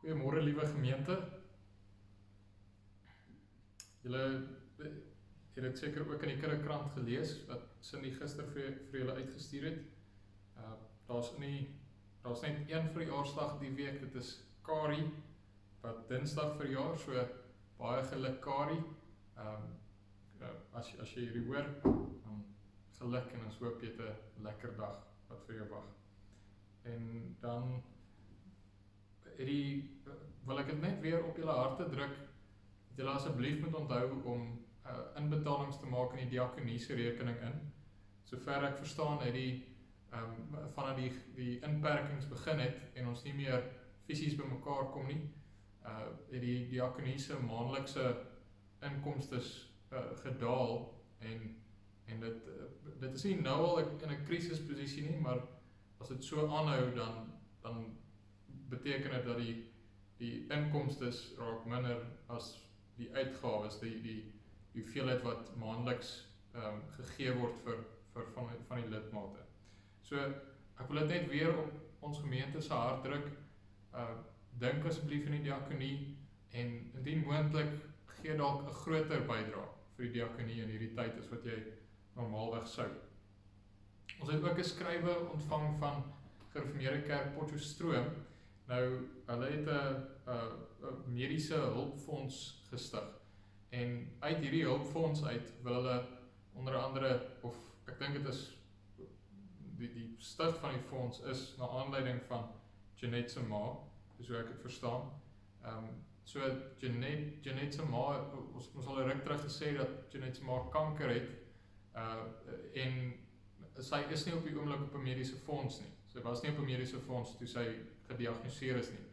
Goeiemôre liewe gemeente. Julle het dit seker ook in die kinderkrant gelees wat Cindy gister vir julle uitgestuur het. Daar's net een verjaarsdag die week, dit is Kari wat Dinsdag verjaar, so baie geluk Kari. As jy hierdie hoor, dan geluk en ons hoop jy het 'n lekker dag wat vir jou wag. En dan wil ek dit net weer op julle harte druk, dat julle asseblief moet onthou om inbetalings te maak in die diakonie se rekening in. Sover ek verstaan het vanaf die inperkings begin het en ons nie meer fisies bymekaar kom nie, het die diakonie se maandelikse inkomstes gedaal en dit is nie nou al in 'n krisisposisie nie, maar as dit so aanhou dan beteken dit dat die inkomstes raak minder as die uitgawes, die hoeveelheid wat maandeliks gegee word vir van die lidmate. So ek wil dit net weer op ons gemeente se hart druk. Dink asseblief in die diakonie en indien moontlik gee dalk 'n groter bydrae vir die diakonie in hierdie tyd as wat jy normaalweg sou. Ons het ook 'n skrywe ontvang van Gereformeerde Kerk Potchefstroom. Nou, hulle het 'n mediese hulpfonds gestig. En uit hierdie hulpfonds uit wil hulle onder andere, of ek dink dit is die stig van die fonds is na aanleiding van Jeanette se ma, dis hoe ek het verstaan. So Jeanette se ma, ons moes al 'n ruk terug gesê dat Jeanette se ma kanker het, en sy is nie op die oomblik op 'n mediese fonds nie. Sy was nie op 'n mediese fonds toe sy gediagnoseer is nie.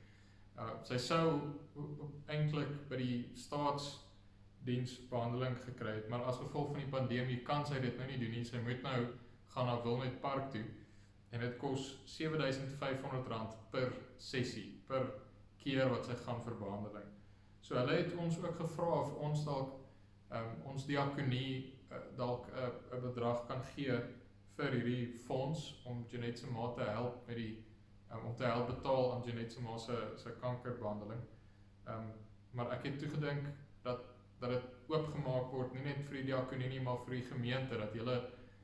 Sy sou eintlik by die staatsdiensbehandeling gekry het, maar as gevolg van die pandemie kan sy dit nou nie doen nie. Sy moet nou gaan na Wilnet Park toe en dit kos R7.500 per sessie, per keer wat sy gaan vir behandeling. So hulle het ons ook gevra of ons dalk ons diakonie dalk 'n bedrag kan gee vir hierdie fonds om Jeanette se ma te help met om te help betaal aan Jeanette se ma se kankerbehandeling. Maar ek het toegedink dat dit oopgemaak word, nie net vir die diakonie nie, maar vir die gemeente, dat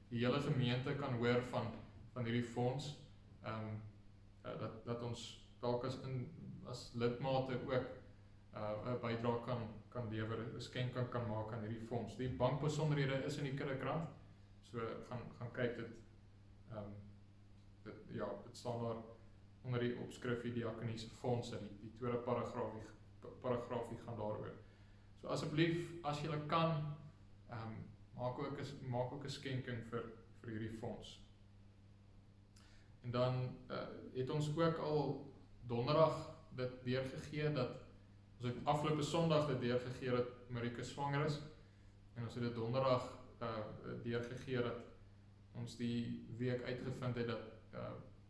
die hele gemeente kan hoor van hierdie fonds, dat ons dalk as lidmate ook 'n bydrae kan lewer, 'n skenk kan maak aan hierdie fonds. Die bankbesonderhede is in die kinderkrant, so gaan kyk dit dit staan daar onder die opskrif die diakonie se fondse, die tweede paragraafie gaan daaroor. So asseblief, as jy kan, maak ook 'n skenking vir hierdie fonds. En dan het ons ook al donderdag dit deurgegee dat ons het afgelope Sondag dit deurgegee dat Marike swanger is, en ons het dit donderdag deurgegee dat ons die week uitgevind het dat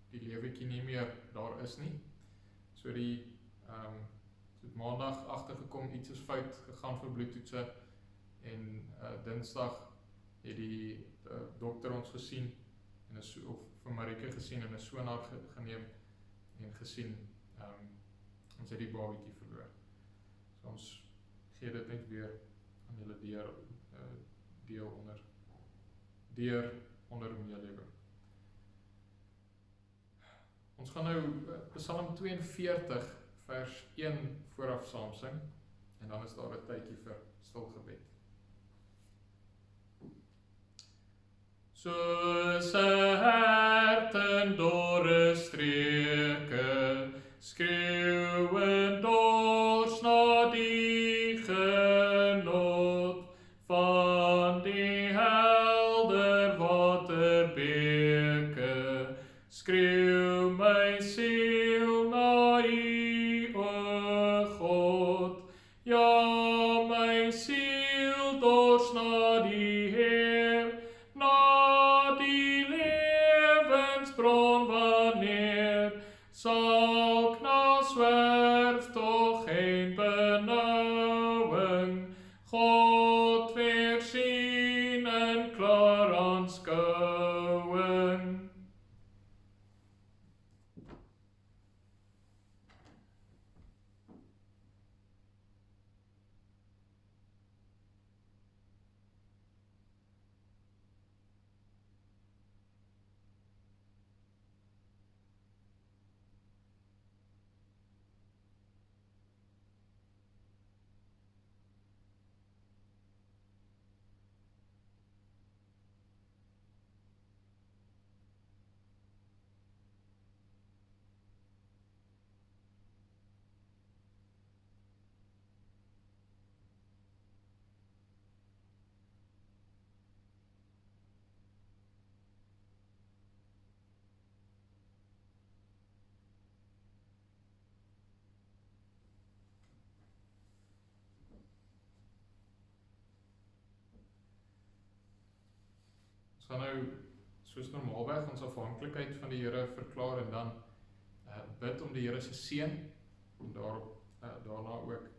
die leweetjie nie meer daar is nie. So het maandag agtergekom, iets is fout gegaan vir bloedtoetse, en Dinsdag het die dokter ons gesien, of vir Marike gesien en 'n sonar geneem en gesien, ons het die babietjie verloor. So ons gee dit net weer aan julle deel onder meelewe. Ons gaan nou Psalm 42 vers 1 vooraf saam sing, en dan is daar 'n tydjie vir stil gebed. Soos 'n hert in dorre streke, skreeuwend dors na die genot van die helder waterbeke, skreeu my siel na U, o God. Ja, my siel dors na die Heer, na die lewensbron, wanneer sal na zwerftog geen benauwing God weer sien in klaar aanskouwing. Ons gaan nou soos normaalweg ons afhanklikheid van die Here verklaar en dan bid om die Here se seën en daarna ook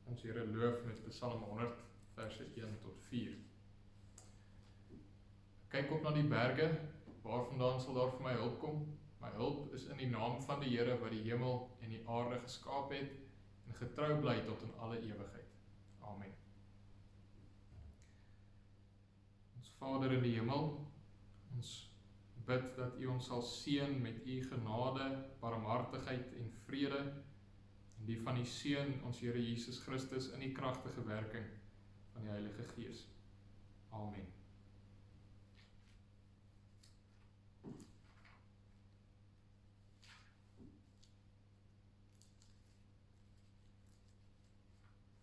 ons Here loof met Psalm 100 verse 1 tot 4. Kyk op na die berge, waarvandaan sal daar vir my hulp kom? My hulp is in die naam van die Here wat die hemel en die aarde geskaap het en getrou bly tot in alle ewigheid. Amen. Ons Vader in die hemel, ons bid dat U ons sal seën met U genade, barmhartigheid en vrede, en die van die Seun, ons Here Jesus Christus, in die kragtige werking van die Heilige Gees. Amen.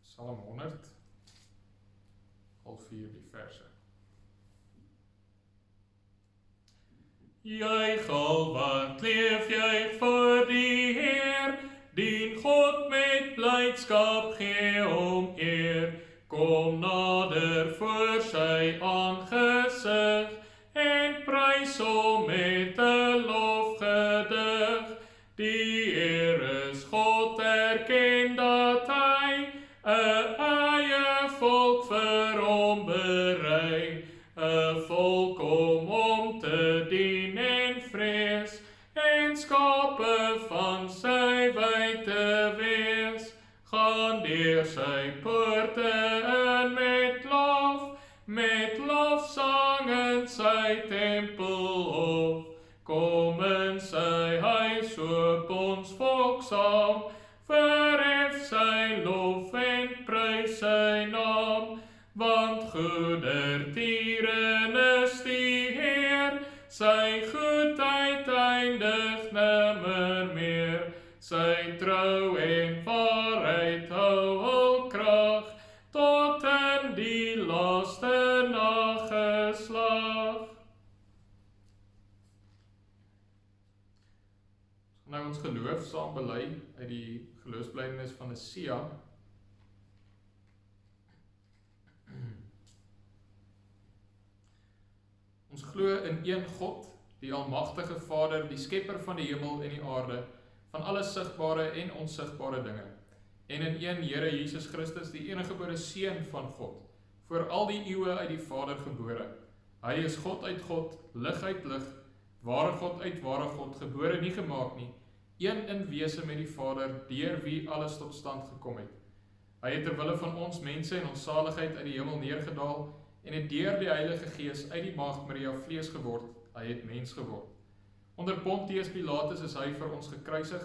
Psalm 100, al 4 die verse. Juich al wat leef juich voor die Heer, dien God met blydskap gee om eer. Kom nader voor sy aangesig, en prys hom met 'n lofgedig. Die Heer is God, erken dat hy 'n eie volk vir hom berei, 'n volk om hom te dien en vrees, en skape van sy wy te wees. Gaan deur sy poorte in met lofsang in sy tempelhof. Kom in sy huis, hoop ons volk saam, verhef sy lof en prys sy naam, want goedertieren is die Heer, sy goedheid eindig nimmer meer, sy trou en waarheid hou hul krag, tot in die laaste nageslag. Nou ons geloof saam bely uit die geloofsbelijdenis van Sia. Ons glo in een God, die almagtige Vader, die skepper van die hemel en die aarde, van alle sigbare en onsigbare dinge, en in een Here Jesus Christus, die eniggebore Seun van God, voor al die eeue uit die Vader gebore. Hy is God uit God, lig uit lig, ware God uit ware God, gebore nie gemaak nie, een in wese met die Vader, deur wie alles tot stand gekom het. Hy het terwille van ons mense en ons saligheid uit die hemel neergedaal, en het deur die Heilige Gees uit die Maagd Maria vlees geword, hy het mens geword. Onder Pontius Pilatus is hy vir ons gekruisig,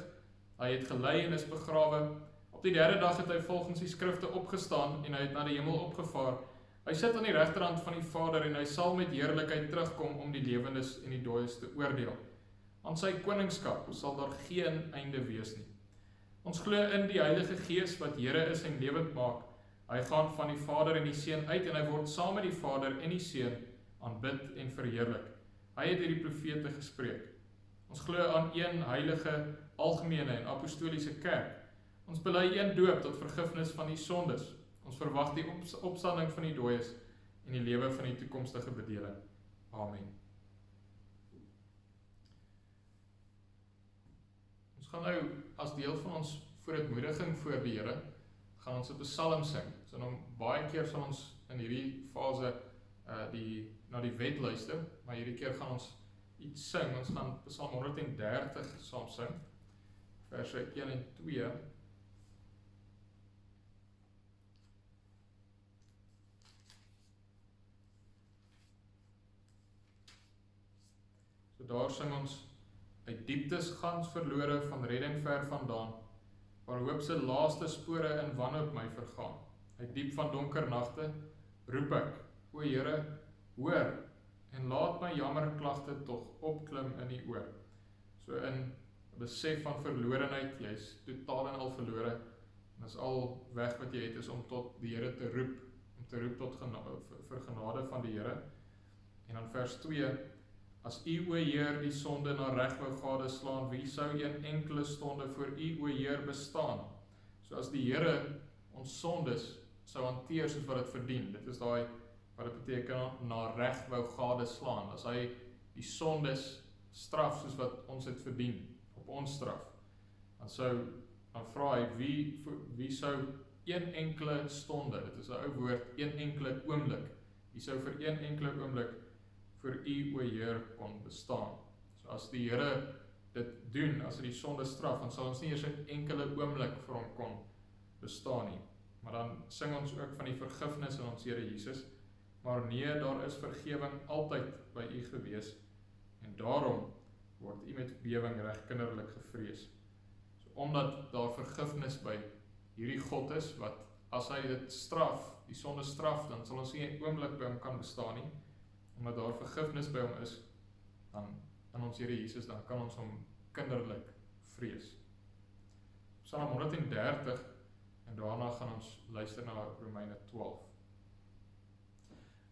hy het gelei en is begrawe, op die derde dag het hy volgens die skrifte opgestaan, en hy het na die hemel opgevaar. Hy sit aan die regterhand van die Vader, en hy sal met heerlikheid terugkom om die lewendes en die dooies te oordeel. Aan sy koningskap sal daar geen einde wees nie. Ons glo in die Heilige Gees wat Here is en lewend maak. Hy gaan van die Vader en die Seun uit, en hy word saam met die Vader en die Seun aanbid en verheerlik. Hy het hierdie profete gespreek. Ons glo aan een heilige, algemene en apostoliese kerk. Ons bely een doop tot vergifnis van die sondes. Ons verwag die opstanding van die dooies en die lewe van die toekomstige bedeling. Amen. Ons gaan nou as deel van ons vooruitmoediging voor die Here, gaan ons 'n psalm sing. So nou baie keer sal ons in hierdie fase na die wet luister, maar hierdie keer gaan ons iets sing. Ons gaan Psalm 130 saam sing, verse 1 en 2. So daar sing ons: uit dieptes gans verlore, van redding ver vandaan, waar hoop se laaste spore in wanhoop my vergaan. Uit diep van donker nagte roep ek, o Here, hoor, en laat my jammerklagte tog opklim in U oor. So in besef van verlorenheid, jy is totaal en al verlore, en is al weg wat jy het, is om tot die Here te roep, om te roep tot vir genade van die Here. En dan vers 2, as U, o Heer, die sonde na reg wou gadeslaan, wie sou een enkele stonde voor U, o Heer, bestaan? So as die Here ons sondes sou hanteer soos wat dit verdien, dit is daai wat dit beteken na reg wou gadeslaan, as hy die sondes straf soos wat ons het verdien, op ons straf, dan vra hy, wie sou een enkele stonde, dit is 'n ou woord, een enkele oomblik, wie sou vir een enkele oomblik vir u, o Heer, kon bestaan. So as die Here dit doen, as hy die sonde straf, dan sal ons nie eers 'n enkele oomblik vir hom kon bestaan nie. Maar dan sing ons ook van die vergifnis in ons Here Jesus, maar nee, daar is vergewing altyd by u gewees, en daarom word u met bewing reg kinderlik gevrees. So, omdat daar vergifnis by hierdie God is, wat as hy dit straf, die sonde straf, dan sal ons nie 'n oomblik by hom kan bestaan nie, omdat daar vergifnis by hom is, dan in ons Here Jesus, dan kan ons hom kinderlik vrees. Psalm 130, en daarna gaan ons luister na Romeine 12.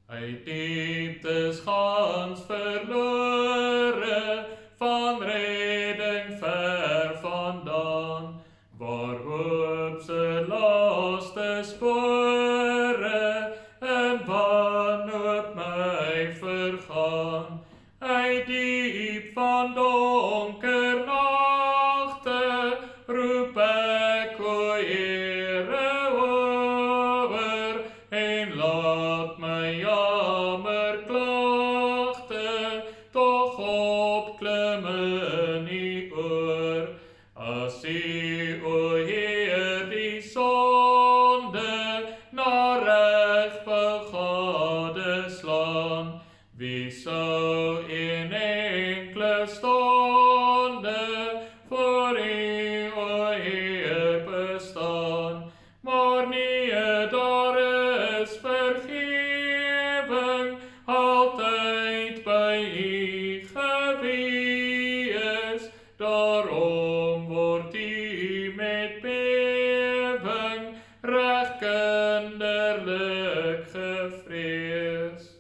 Uit dieptes gans verlore, van redding ver vandaan, waar hoop se laaste spore, en wanhoop my vergaan, uit diep van donker nagte, roep ek, o Here, hoor, en laat my jammer klagte, tog opklim in u oor, as u, o Heer, die sonde na reg wou gadeslaan, wie sou in enkele stonde voor u, o Heer, bestaan, maar nee, daar is vergewing altyd by u gewees, daarom word u met bewing reg kinderlik gevrees.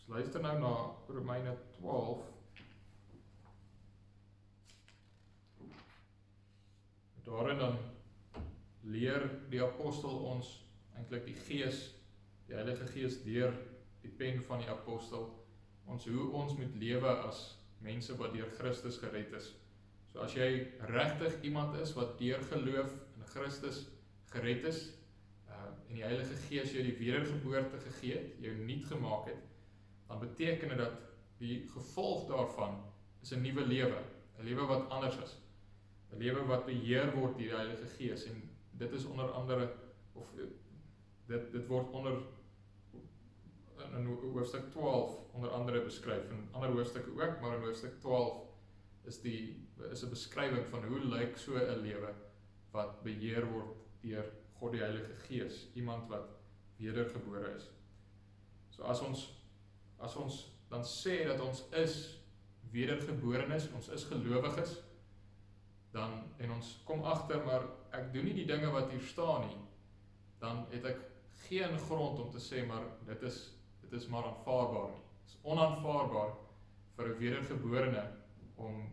Ons luister nou na Romeine 12. Daarin dan leer die apostel ons, eintlik die Gees, die Heilige Gees deur die pen van die apostel, ons hoe ons moet lewe as mense wat deur Christus gered is. So as jy regtig iemand is wat deur geloof in Christus gered is, en die Heilige Gees jou die wedergeboorte gegee het, jou nuut gemaak het, dan beteken dit dat die gevolg daarvan is 'n nuwe lewe, 'n lewe wat anders is, 'n lewe wat beheer word deur die Heilige Gees, en dit is onder andere, of dit word onder in hoofstuk 12 onder andere beskryf, in ander hoofstukke ook, maar in hoofstuk 12 is 'n beskrywing van hoe lyk so 'n lewe wat beheer word deur God die Heilige Gees, iemand wat wedergebore is. So as ons dan sê dat ons is wedergeborenes, ons is gelowiges, en ons kom agter, maar ek doen nie die dinge wat hier staan nie, dan het ek geen grond om te sê, maar dit is maar aanvaarbaar nie. Dit is onaanvaarbaar vir 'n wedergeborene om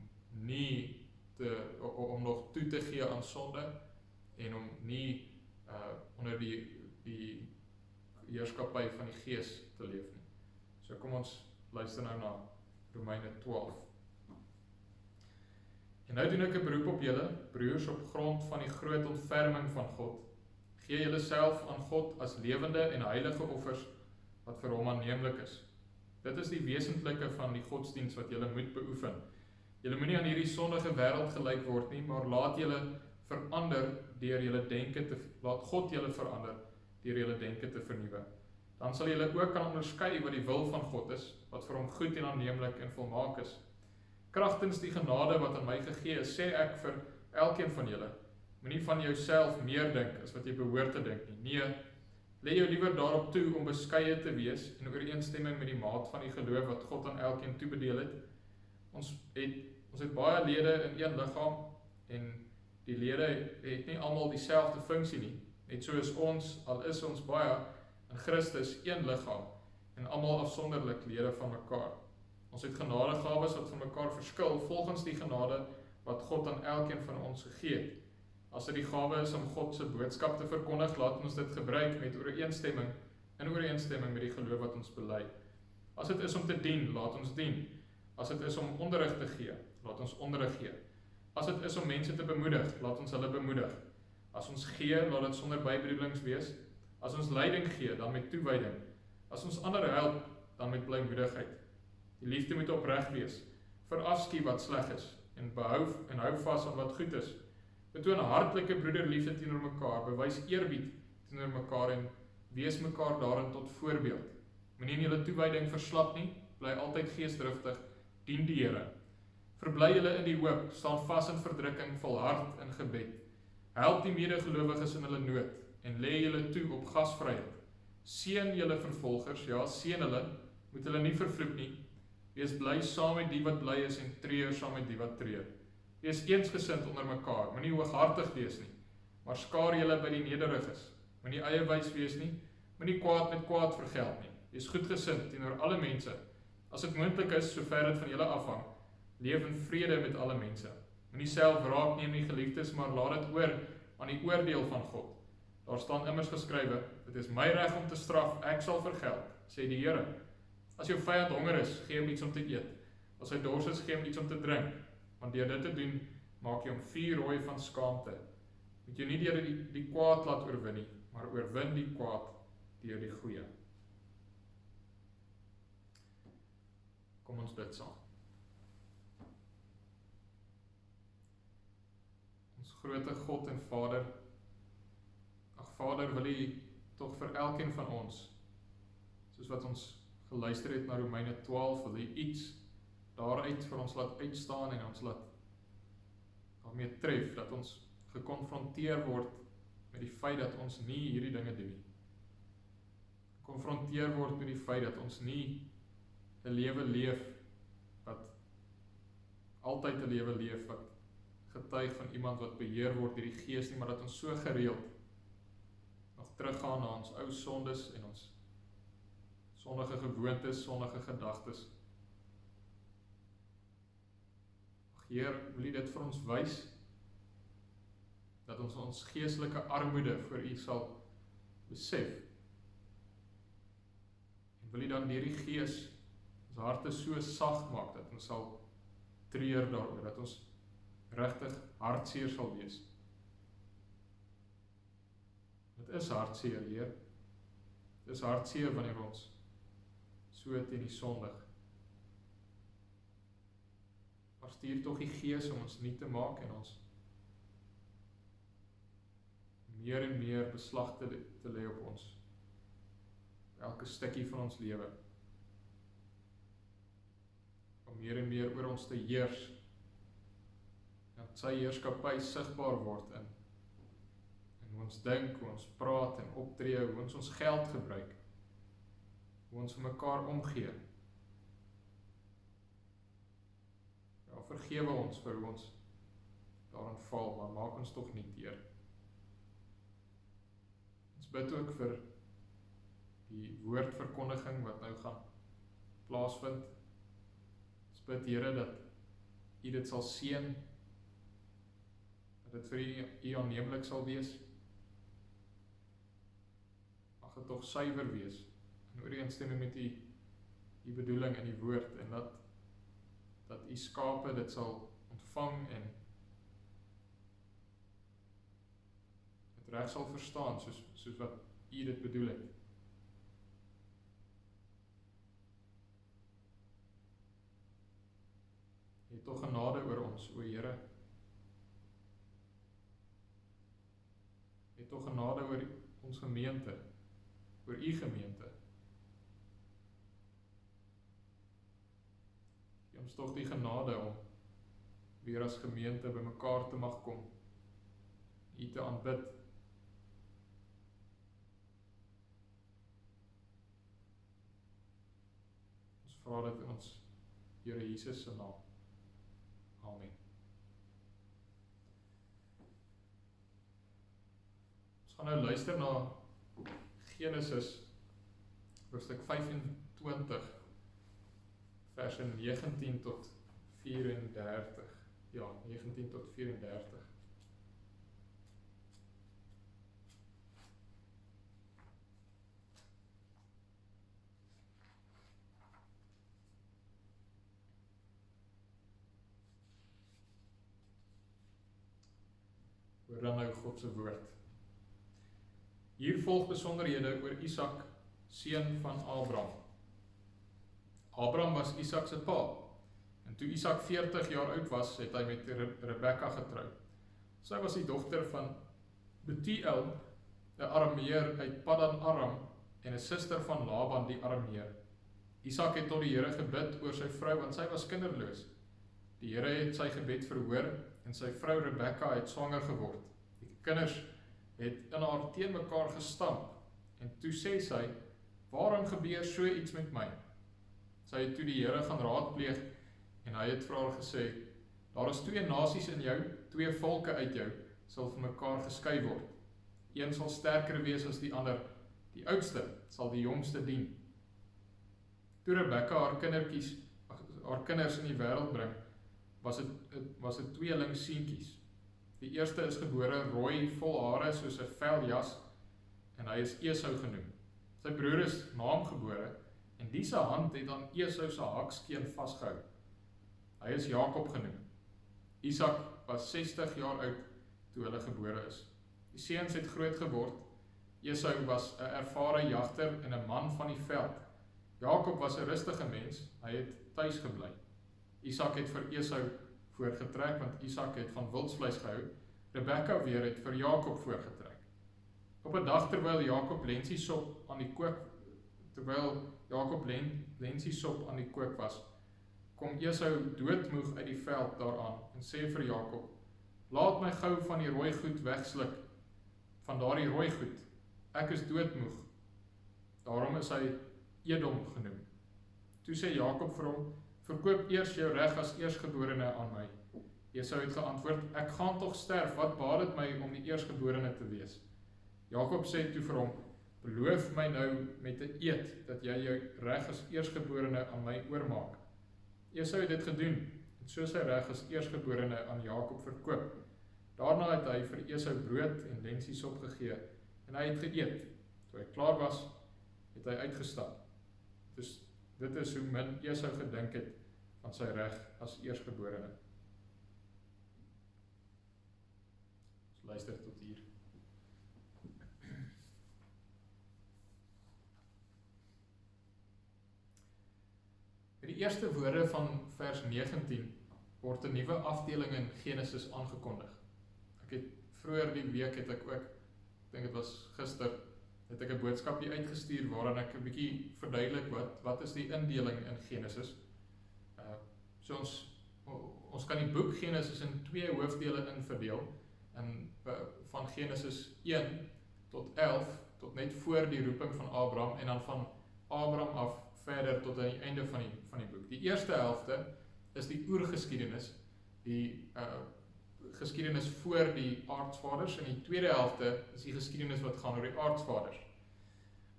nog toe te gee aan sonde, en om nie onder die heerskappy van die Gees te leef nie. So kom ons luister nou na Romeine 12. En nou doen ek 'n beroep op julle, broers, op grond van die groot ontferming van God. Gee julle self aan God as lewende en heilige offers, wat vir hom aanneemlik is. Dit is die wesentlike van die godsdiens wat julle moet beoefen. Julle moenie aan hierdie sondige wêreld gelyk word nie, maar laat God julle verander deur julle denke te vernuwe. Dan sal julle ook kan onderskei wat die wil van God is, wat vir hom goed en aanneemlik en volmaak is. Kragtens die genade wat aan my gegee is, sê ek vir elkeen van julle, moenie van jouself meer dink as wat jy behoort te dink nie. Nee, lê jou liewer daarop toe om beskeie te wees in ooreenstemming met die maat van die geloof wat God aan elkeen toebedeel het. Ons het baie lede in een liggaam, en die lede het nie almal dieselfde funksie nie. Net soos ons, al is ons baie in Christus een liggaam, en almal afsonderlik lede van mekaar. Ons het genadegawes wat van mekaar verskil volgens die genade wat God aan elkeen van ons gegee het. As dit die gawe is om God se boodskap te verkondig, laat ons dit gebruik met in ooreenstemming met die geloof wat ons bely. As dit is om te dien, laat ons dien. As dit is om onderrig te gee, laat ons onderrig gee. As dit is om mense te bemoedig, laat ons hulle bemoedig. As ons gee, laat dit sonder bybedoelings wees. As ons leiding gee, dan met toewyding. As ons ander help, dan met blymoedigheid. Die liefde moet opreg wees. Verafskiet wat sleg is en hou vas aan wat goed is. Betoon hartlike broederliefde teenoor mekaar, bewys eerbied teenoor mekaar en wees mekaar daarin tot voorbeeld. Moenie in julle toewyding verslap nie, bly altyd geesdriftig, dien die Here. Verbly julle in die hoop, staan vas in verdrukking, volhard in gebed. Help die medegelowiges in hulle nood en lê julle toe op gasvryheid. Seën julle vervolgers, ja, seën hulle, moet hulle nie vervloek nie. Wees bly saam met die wat bly is en treur saam met die wat treur. Wees eensgesind onder mekaar, moenie hooghartig wees nie, maar skaar julle by die nederiges. Moenie eiewys wees nie, moenie kwaad met kwaad vergeld nie. Wees goedgesind teenoor alle mense. As dit moontlik is, sover dit van julle afhang, leef in vrede met alle mense. Moenie self wraak neem nie, geliefdes, maar laat dit oor aan die oordeel van God. Daar staan immers geskrywe, dit is my reg om te straf, ek sal vergeld, sê die Here. As jou vyand honger is, gee hom iets om te eet. As hy dors is, gee hom iets om te drink. Want deur dit te doen, maak jy hom vuurrooi van skaamte. Moet jy nie deur die kwaad laat oorwin nie, maar oorwin die kwaad deur die goeie. Kom ons bid saam. Ons grote God en Vader, Vader, wil U tog vir elkeen van ons, soos wat ons geluister het na Romeine 12, wil U iets daaruit vir ons laat uitstaan en ons laat daarmee tref, dat ons gekonfronteer word met die feit dat ons nie hierdie dinge doen nie. Gekonfronteer word met die feit dat ons nie 'n lewe leef wat altyd 'n lewe leef wat getuig van iemand wat beheer word deur die Gees nie, maar dat ons so gereeld nog teruggaan na ons ou sondes en ons sondige gewoontes, sondige gedagtes. Heer, wil U dit vir ons wys, dat ons geestelike armoede voor U sal besef. En wil U dan deur die Gees ons harte so sag maak, dat ons sal treur daaroor, dat ons regtig hartseer sal wees. Dit is hartseer, Heer. Dit is hartseer wanneer ons so teen die sondig. Maar stuur tog die Gees om ons nuut te maak en ons meer en meer beslag te lê op ons, elke stukkie van ons lewe, om meer en meer oor ons te heers, dat sy heerskappy sigbaar word in hoe ons dink, hoe ons praat en optree, hoe ons geld gebruik, hoe ons vir mekaar omgee. Ja, vergewe ons vir hoe ons daarin val, maar maak ons tog nie teer. Ons bid ook vir die woordverkondiging wat nou gaan plaasvind. Ons bid, Here, dat U dit sal seën, dat dit vir U aanneemlik sal wees. Mag dit tog suiwer wees, in ooreenstemming met U bedoeling in die woord, en dat U skape dit sal ontvang en dit reg sal verstaan, soos wat U dit bedoel het. U het tog genade oor ons, o Here. U het tog genade oor ons gemeente, oor U gemeente. Gee ons tog die genade om weer as gemeente by mekaar te mag kom, U te aanbid. Ons vra dit in ons Here Jesus se naam. Amen. Ons gaan nou luister na Genesis, hoofstuk 25 20, verse 19 tot 34. Ja, 19 tot 34. Hoor dan nou God se woord. Hier volg besonderhede oor Isak, seun van Abraham. Abraham was Isak se pa, en toe Isak 40 jaar oud was, het hy met Rebekka getroud. Sy was die dogter van Bethuel, 'n Arameer uit Paddan Aram, en 'n suster van Laban die Arameer. Isak het tot die Here gebid oor sy vrou, want sy was kinderloos. Die Here het sy gebed verhoor, en sy vrou Rebekka het swanger geword. Die kinders het in haar teen mekaar gestamp, en toe sê sy, waarom gebeur so iets met my? Sy het toe die Here gaan raadpleeg, en hy het vir haar gesê, daar is 2 nasies in jou, 2 volke uit jou, sal vir mekaar geskei word. Een sal sterker wees as die ander, die oudste sal die jongste dien. Toe Rebekka haar kinders in die wêreld bring, was het tweeling seentjies. Die eerste is gebore rooi, vol hare soos 'n veljas, en hy is Esau genoem. Sy broer is na hom gebore, en die se hand het aan Esau se hakskeen vasgehou. Hy is Jakob genoem. Isak was 60 jaar oud toe hulle gebore is. Die seuns het groot geword. Esau was 'n ervare jagter en 'n man van die veld. Jakob was 'n rustige mens, hy het tuis gebly. Isak het vir Esau voorgetrek, want Isak het van wildsvleis gehou. Rebekka weer het vir Jakob voorgetrek. Op 'n dag terwyl Jakob lensiesop aan die kook was, kom Esau doodmoeg uit die veld daaraan en sê vir Jakob, laat my gou van die rooi goed wegsluk, van daardie rooi goed, ek is doodmoeg. Daarom is hy Edom genoem. Toe sê Jakob vir hom, verkoop eers jou reg as eersgeborene aan my. Esau het geantwoord, ek gaan tog sterf, wat baat dit my om die eersgeborene te wees? Jakob sê toe vir hom, beloof my nou met 'n eed, dat jy jou reg as eersgeborene aan my oormaak. Esau het dit gedoen, en so sy reg as eersgeborene aan Jakob verkoop. Daarna het hy vir Esau brood en lensiesop gegee, en hy het geëet. Toe hy klaar was, het hy uitgestap. Dus dit is hoe min Esau gedink het van sy reg as eersgeborene. Dus luister tot hier. Met die eerste woorde van vers 19 word 'n nuwe afdeling in Genesis aangekondig. Ek het vroeër die week het ek ook, ek dink dit was gister, het ek 'n boodskapie uitgestuur waarin ek 'n bietjie verduidelik wat is die indeling in Genesis. So ons kan die boek Genesis in 2 hoofdele inverdeel, en van Genesis 1 tot 11 tot net voor die roeping van Abraham, en dan van Abraham af verder tot aan die einde van die boek. Die eerste helfte is die oergeskiedenis, die geskiedenis voor die aardsvaders, en die tweede helfte is die geskiedenis wat gaan oor die aardsvaders.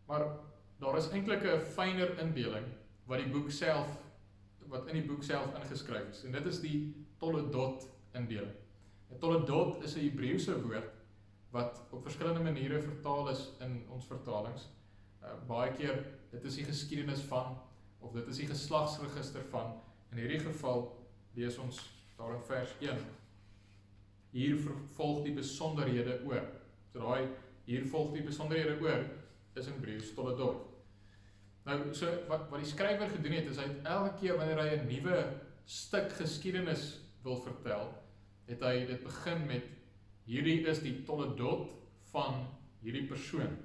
Maar daar is eintlik 'n fyner indeling wat in die boek self ingeskryf is, en dit is die Toledot indeling. 'n Toledot is 'n Hebreëse woord wat op verskillende maniere vertaal is in ons vertalings. Baie keer, dit is die geskiedenis van, of dit is die geslagsregister van. In hierdie geval lees ons daar in vers 1. Hier volg die besonderhede oor. So daai, hier volg die besonderhede oor, is in Hebreëus Toledot. Nou, so wat die skrywer gedoen het, is hy het elke keer wanneer hy 'n nuwe stuk geskiedenis wil vertel, het hy dit begin met, hierdie is die Toledot van hierdie persoon.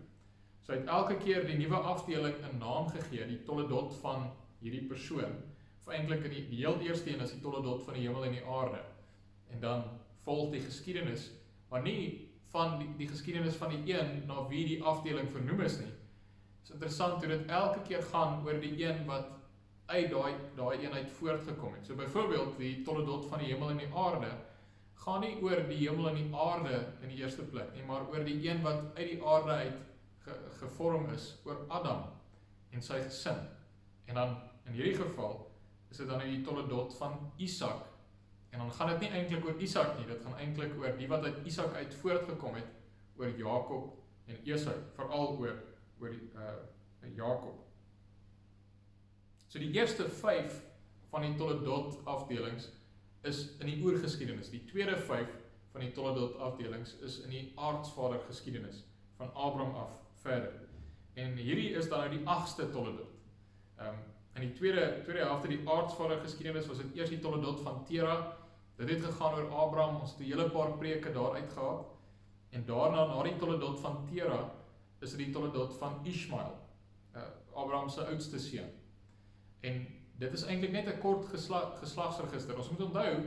So hy het elke keer die nuwe afdeling 'n naam gegee, die Toledot van hierdie persoon. Of eintlik die heel eerste een is die Toledot van die hemel en die aarde. En dan volg die geskiedenis, maar nie van die geskiedenis van die een na wie die afdeling vernoem is nie. Het is interessant hoe dit elke keer gaan oor die een wat uit daai eenheid voortgekom het. So byvoorbeeld die Toledot van die hemel en die aarde gaan nie oor die hemel en die aarde in die eerste plek nie, maar oor die een wat uit die aarde uit gevorm is, oor Adam en sy gesin. En dan, in hierdie geval, is dit dan die toledot van Isak. En dan gaan dit nie eintlik oor Isak nie, dit gaan eintlik oor die wat uit Isak uit voortgekom het, oor Jakob en Esau, veral oor Jakob. So die eerste 5 van die toledot afdelings is in die oergeskiedenis. Die tweede 5 van die toledot afdelings is in die aartsvader geskiedenis, van Abraham af verder. En hierdie is dan nou die 8ste toledot. In die tweede helfte die aartsvader geskiedenis was dit eers die toledot van Tera. Dit het gegaan oor Abraham, ons het 'n hele paar preke daaruit gehad. En daarna, na die toledot van Tera, is dit die toledot van Ishmael, Abraham se oudste seun. En dit is eintlik net 'n kort geslagsregister. Ons moet onthou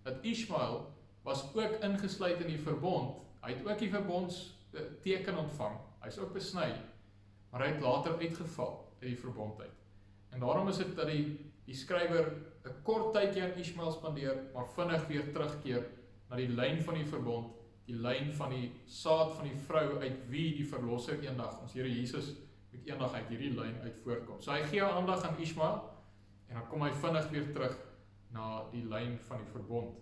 dat Ishmael was ook ingesluit in die verbond. Hy het ook die verbondsteken ontvang. Hy is ook besny, maar hy het later uitgeval uit die verbond uit. En daarom is dit dat die skrywer 'n kort tydjie aan Ishmael spandeer, maar vinnig weer terugkeer na die lyn van die verbond, die lyn van die saad van die vrou uit wie die verlosser eendag, ons Here Jesus, moet eendag uit hierdie lyn uit voortkom. So hy gee aandag aan Ishmael, en dan kom hy vinnig weer terug na die lyn van die verbond,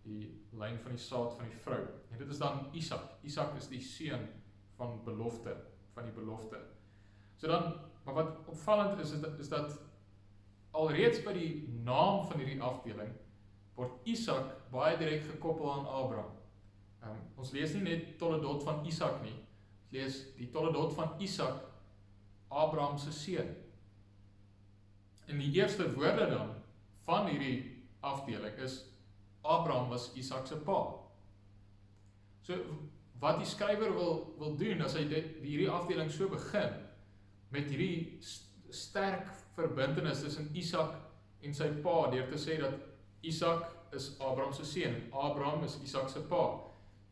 die lyn van die saad van die vrou. En dit is dan Isak. Isak is die seun van die belofte. So dan, maar wat opvallend is dat alreeds by die naam van hierdie afdeling word Isak baie direk gekoppel aan Abraham. Ons lees nie net toledot van Isak nie, ons lees die toledot van Isak, Abraham se seun. En die eerste woorde dan van hierdie afdeling is Abraham was Isak se pa. So wat die skrywer wil doen as hy hierdie afdeling so begin met hierdie sterk verbintenis tussen Isak en sy pa, deur te sê dat Isak is Abraham se seun en Abraham is Isak se pa,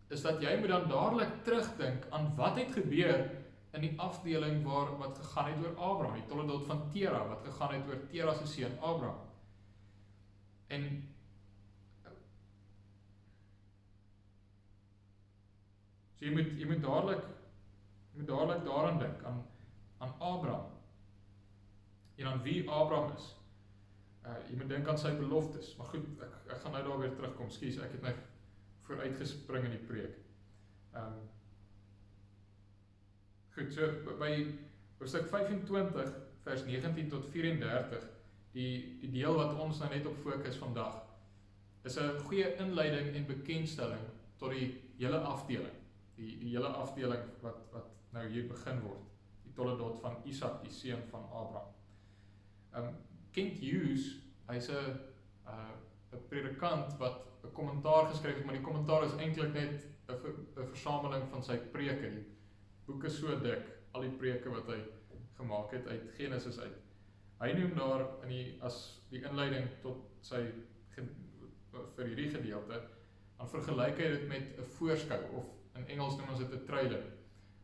is dat jy moet dan dadelik terugdink aan wat het gebeur in die afdeling wat gegaan het oor Abraham, die toledot van Tera, wat gegaan het oor Tera se seun Abraham. En so jy moet dadelik daaraan dink, aan Abraham, en aan wie Abraham is. Jy moet dink aan sy beloftes, maar goed, ek gaan nou daar weer terugkom, skus, ek het nou vooruitgespring in die preek. Goed, so by hoofstuk 25, vers 19 tot 34, die deel wat ons nou net op fokus vandag, is 'n goeie inleiding en bekendstelling tot die hele afdeling. Die hele afdeling wat nou hier begin word. Die toledot van Isak, die seun van Abraham. Kent Hughes, hy's 'n predikant wat 'n kommentaar geskryf het, maar die kommentaar is eintlik net 'n versameling van sy preke. Die boek is so dik, al die preke wat hy gemaak het uit Genesis uit. Hy noem daar as die inleiding tot sy vir hierdie gedeelte, dan vergelyk hy dit met 'n voorskou, of in Engels noem ons dit 'n trailer.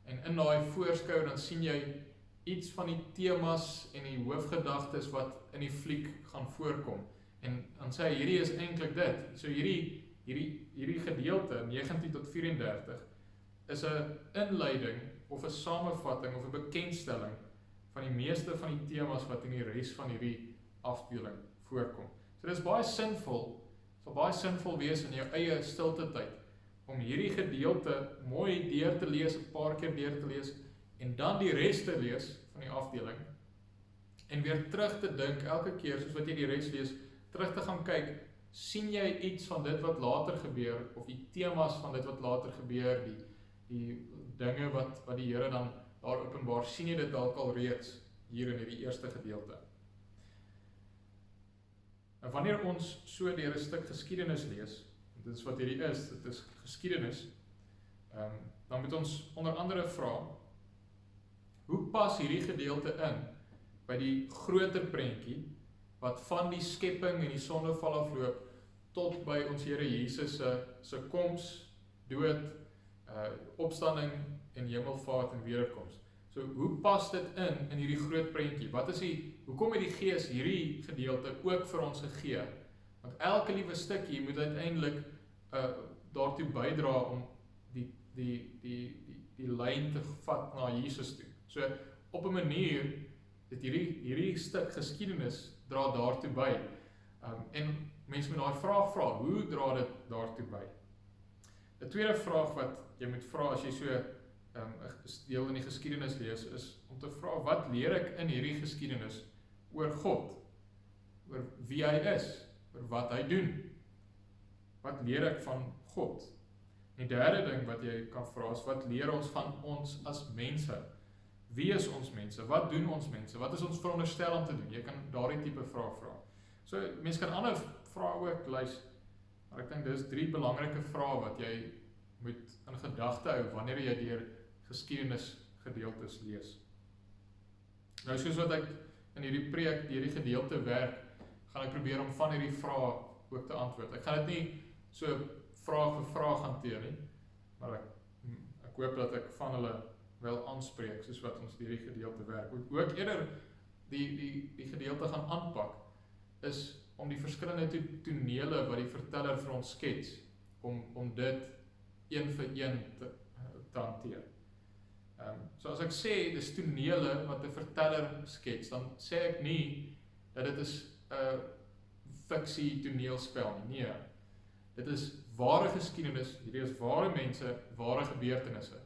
En in daai voorskou dan sien jy iets van die temas en die hoofgedagtes wat in die fliek gaan voorkom. En dan sê hy, hierdie is eintlik dit. So hierdie gedeelte, 19 tot 34, is 'n inleiding, of 'n samevatting, of 'n bekendstelling van die meeste van die temas wat in die res van hierdie afdeling voorkom. So dit is baie sinvol, sal baie sinvol wees in jou eie stilte tyd, om hierdie gedeelte mooi deur te lees, 'n paar keer deur te lees, en dan die res te lees van die afdeling, en weer terug te dink, elke keer, soos wat jy die res lees, terug te gaan kyk, sien jy iets van dit wat later gebeur, of die temas van dit wat later gebeur, die dinge wat die Here dan daar openbaar, sien jy dit dalk al reeds, hier in die eerste gedeelte. En wanneer ons so deur 'n stuk geskiedenis lees, dit is wat hierdie is, dit is geskiedenis, dan moet ons onder andere vra, hoe pas hierdie gedeelte in by die groter prentjie, wat van die skepping en die sondeval afloop, tot by ons Here Jesus se koms, dood, opstanding en hemelvaart en wederkoms. So hoe pas dit in hierdie groot prentjie? Hoekom het die Gees hierdie gedeelte ook vir ons gegee? Want elke liewe stukkie moet uiteindelik daartoe bydra om die lyn te vat na Jesus toe. So op 'n manier dat hierdie stuk geskiedenis dra daartoe by. En mense moet daai vraag vra, hoe dra dit daartoe by? 'n tweede vraag wat jy moet vra as jy so 'n deel in die geskiedenis lees, is om te vra, wat leer ek in hierdie geskiedenis oor God? Oor wie hy is, oor wat hy doen? Wat leer ek van God? Die derde ding wat jy kan vra is, wat leer ons van ons as mense? Wie is ons mense? Wat doen ons mense? Wat is ons veronderstel om te doen? Jy kan daardie tipe vraag vra. So, mense kan ander vrae ook lys, maar ek dink dis 3 belangrike vrae wat jy moet in gedagte hou wanneer jy deur geskiedenisgedeeltes lees. Nou, soos wat ek in hierdie preek, hierdie gedeelte werk, gaan ek probeer om van hierdie vrae ook te antwoord. Ek gaan dit nie so vraag vir vraag hanteer nie, maar ek hoop dat ek van hulle wel aanspreek, soos wat ons hierdie gedeelte werk. Ook eerder die gedeelte gaan aanpak, is om die verskillende tonele wat die verteller vir ons skets, om dit een vir een te hanteer. So as ek sê, dis tonele wat die verteller skets, dan sê ek nie dat dit is 'n fiksie toneelspel nie. Nee, dit is ware geskiedenis, hierdie is ware mense, ware gebeurtenisse.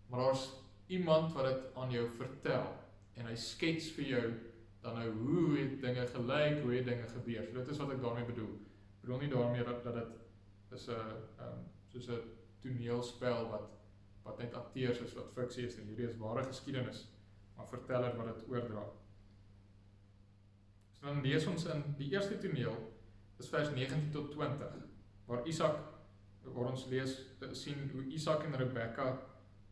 Maar daar's iemand wat dit aan jou vertel, en hy skets vir jou dan nou hoe het dinge gelyk, hoe het dinge gebeur. So dit is wat ek daarmee bedoel. Ek bedoel nie daarmee dat dit is soos 'n toneelspel wat net akteurs is, wat fiksie is, en hierdie is ware geskiedenis, maar verteller wat dit oordra. So dan lees ons in die eerste toneel, is vers 19 tot 20, waar ons sien hoe Isak en Rebekka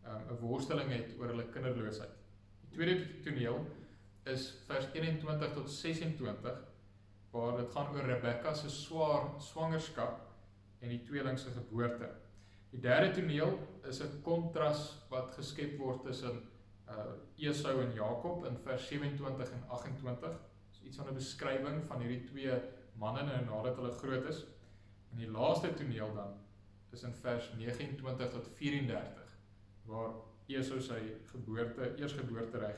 'n worsteling het oor hulle kinderloosheid. Die tweede toneel is vers 21 tot 26, waar dit gaan oor Rebekka se swaar swangerskap en die tweeling se geboorte. Die derde toneel is 'n kontras wat geskep word tussen Esau en Jakob in vers 27 en 28. Dis iets van 'n beskrywing van hierdie twee manne nadat hulle groot is. En die laaste toneel dan is in vers 29 tot 34, waar Esau sy eersgeboortereg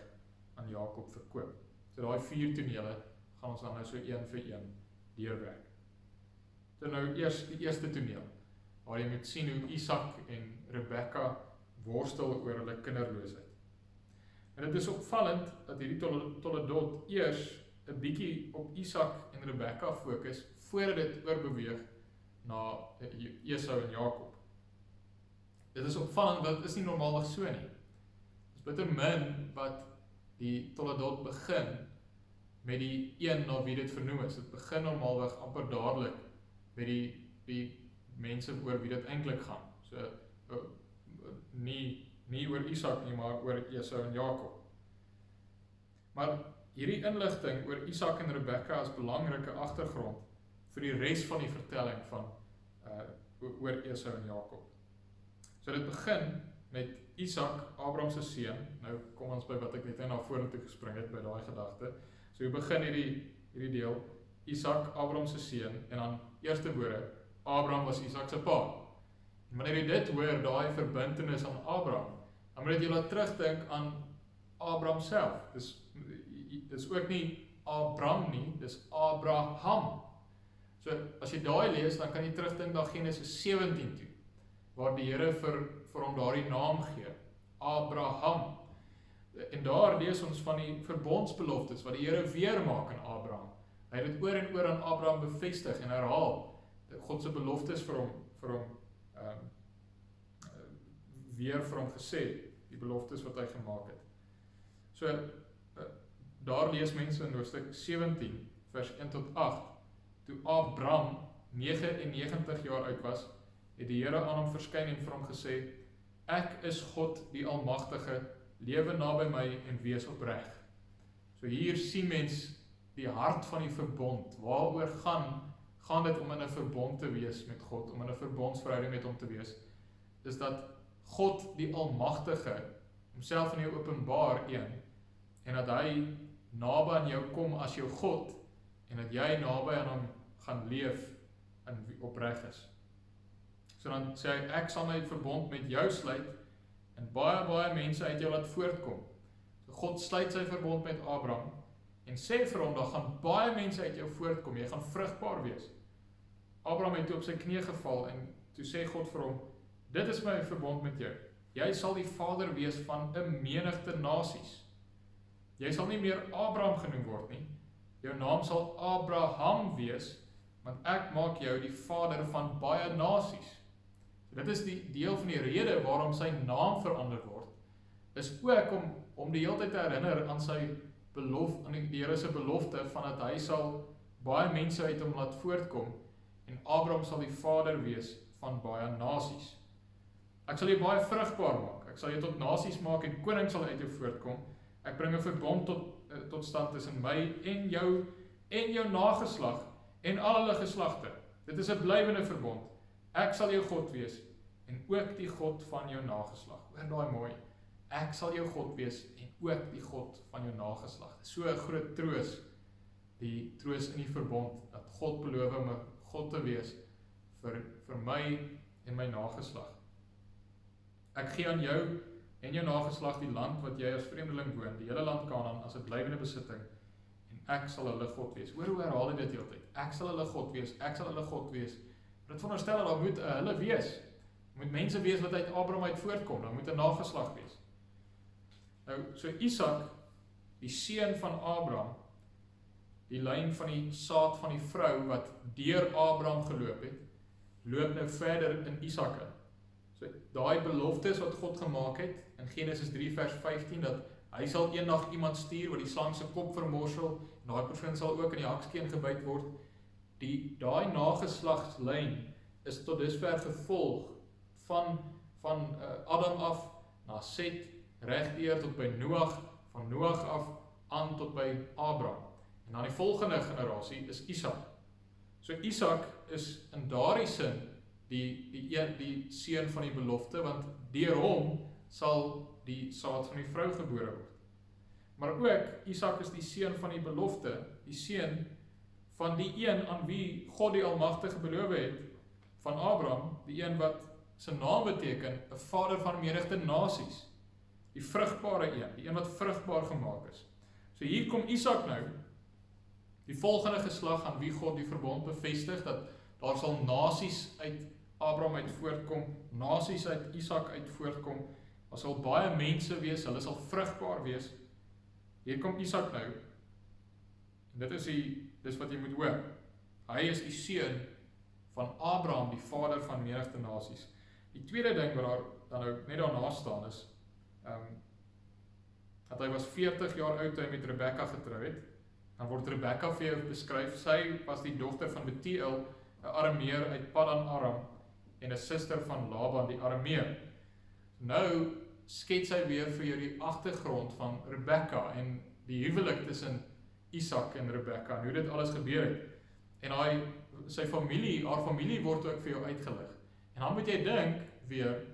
aan Jakob verkoop. So daai 4 tonele gaan ons dan nou so een vir een deurwerk. So nou eers die eerste toneel, waar jy moet sien hoe Isak en Rebekka worstel oor hulle kinderloosheid. En dit is opvallend dat hierdie toledot eers 'n bietjie op Isak en Rebekka fokus, voordat dit oorbeweeg na Esau en Jakob. Dit is opvallend, want dit is nie normaalweg so nie. Dit is bitter min wat die toledot begin met die een na wie dit vernoem is. Dit begin normaalweg amper dadelik met die mense oor wie dit eintlik gaan. So nie oor Isak nie, maar oor Esau en Jakob. Maar hierdie inligting oor Isak en Rebekka is belangrike agtergrond vir die res van die vertelling van oor Esau en Jakob. So dit begin met Isak, Abraham se seun. Nou kom ons by wat ek net na vorentoe gespring het by daai gedagte. So jy begin hierdie deel, Isak, Abraham se seun, en dan eerste woorde, Abraham was Isak se pa. En wanneer jy dit hoor, daai verbintenis aan Abraham, dan moet jy laat terugdink aan Abraham self. Dis ook nie Abraham nie, dis Abraham. So as jy daai lees, dan kan jy terugdink na Genesis 17 toe, waar die Here vir hom daardie naam gee, Abraham. En daar lees ons van die verbondsbeloftes wat die Here weer maak aan Abraham. Hy het dit oor en oor aan Abraham bevestig en herhaal. God se beloftes vir hom weer vir hom gesê, die beloftes wat hy gemaak het. So daar lees mense in hoofstuk 17 vers 1 tot 8, toe Abraham 99 jaar oud was, het die Here aan hom verskyn en vir hom gesê, ek is God die Almagtige, lewe naby my en wees opreg. So hier sien mens die hart van die verbond, waaroor gaan dit om in 'n verbond te wees met God, om in 'n verbondsverhouding met hom te wees, is dat God die Almagtige homself in jou openbaar en dat hy naby aan jou kom as jou God, en dat jy naby aan hom gaan leef en opreg is. So dan sê hy, ek sal my verbond met jou sluit, en baie mense uit jou laat voortkom. So God sluit sy verbond met Abraham en sê vir hom, daar gaan baie mense uit jou voortkom, jy gaan vrugbaar wees. Abraham het toe op sy knie geval en toe sê God vir hom, dit is my verbond met jou. Jy sal die vader wees van 'n menigte nasies. Jy sal nie meer Abraham genoem word nie. Jou naam sal Abraham wees, want ek maak jou die vader van baie nasies. Dit is die deel van die rede waarom sy naam verander word, is ook om die hele tyd te herinner aan sy belofte, aan die Here se belofte van dat hy sal baie mense uit hom laat voortkom en Abraham sal die vader wees van baie nasies. Ek sal jou baie vrugbaar maak, ek sal jou tot nasies maak en konings sal uit jou voortkom. Ek bring 'n verbond tot stand tussen my en jou nageslag en al hulle geslagte. Dit is 'n blywende verbond. Ek sal jou God wees en ook die God van jou nageslag. Hoor daai mooi. Ek sal jou God wees en ook die God van jou nageslag. So 'n groot troos, die troos in die verbond, dat God beloof om 'n God te wees vir my en my nageslag. Ek gee aan jou en jou nageslag die land wat jy as vreemdeling woon, die hele land Kanaan as 'n blywende besitting, en ek sal hulle God wees. Hoor hoe herhaal hy dit heeltyd. Ek sal hulle God wees, ek sal hulle God wees. Dit veronderstel dat daar moet 'n hulle wees. Moet mense wees wat uit Abraham uit voortkom, dan moet 'n nageslag wees. Nou, so Isak, die seun van Abraham, die lyn van die saad van die vrou wat deur Abraham geloop het, loop nou verder in Isak in. So daai beloftes wat God gemaak het in Genesis 3 vers 15 dat hy sal eendag iemand stuur wat die slang se kop vermorsel en daai persoon sal ook in die hakskeen gebyt word. Daai nageslagslyn is tot dusver gevolg van Adam af na Set regdeur tot by Noag, van Noag af aan tot by Abraham. En dan die volgende generasie is Isak. So Isak is in daardie sin die seun van die belofte, want deur hom sal die saad van die vrou gebore word. Maar ook Isak is die seun van die belofte, die seun van die een aan wie God die Almagtige beloof het, van Abraham, die een wat sy naam beteken, 'n vader van menigte nasies, die vrugbare een, die een wat vrugbaar gemaak is. So hier kom Isak nou, die volgende geslag aan wie God die verbond bevestig, dat daar sal nasies uit Abraham uit voortkom, nasies uit Isak uit voortkom, daar sal baie mense wees, hulle sal vrugbaar wees. Hier kom Isak nou, en dit is wat jy moet hoor. Hy is die seun van Abraham, die vader van menigte nasies. Die tweede ding wat daar nou net daarna staan is, dat hy was 40 jaar oud toe hy met Rebekka getrou het. Dan word Rebekka vir jou beskryf, sy was die dogter van Betuel, 'n Arameer uit Paddan Aram, en 'n suster van Laban die Arameer. Nou skets hy weer vir jou die agtergrond van Rebekka en die huwelik tussen Isak en Rebekka en hoe dit alles gebeur het. En haar familie word ook vir jou uitgelig. En dan moet jy dink weer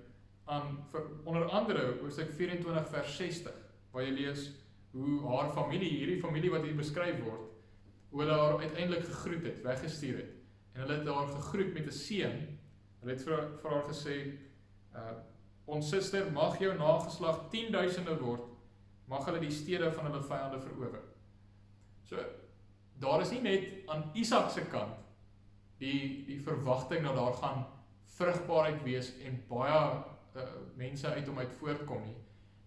aan onder andere Hoofstuk 24 vers 60, waar jy lees hoe haar familie, hierdie familie wat hier beskryf word, hoe hulle haar uiteindelik gegroet het, weggestuur het. En hulle het haar gegroet met 'n seën. Hulle het vir haar gesê, ons suster, mag jou nageslag 10.000 word, mag hulle die stede van hulle vyande verower. So, daar is nie net aan Isak se kant die verwagting dat daar gaan vrugbaarheid wees en baie mense uit hom uit voortkom nie.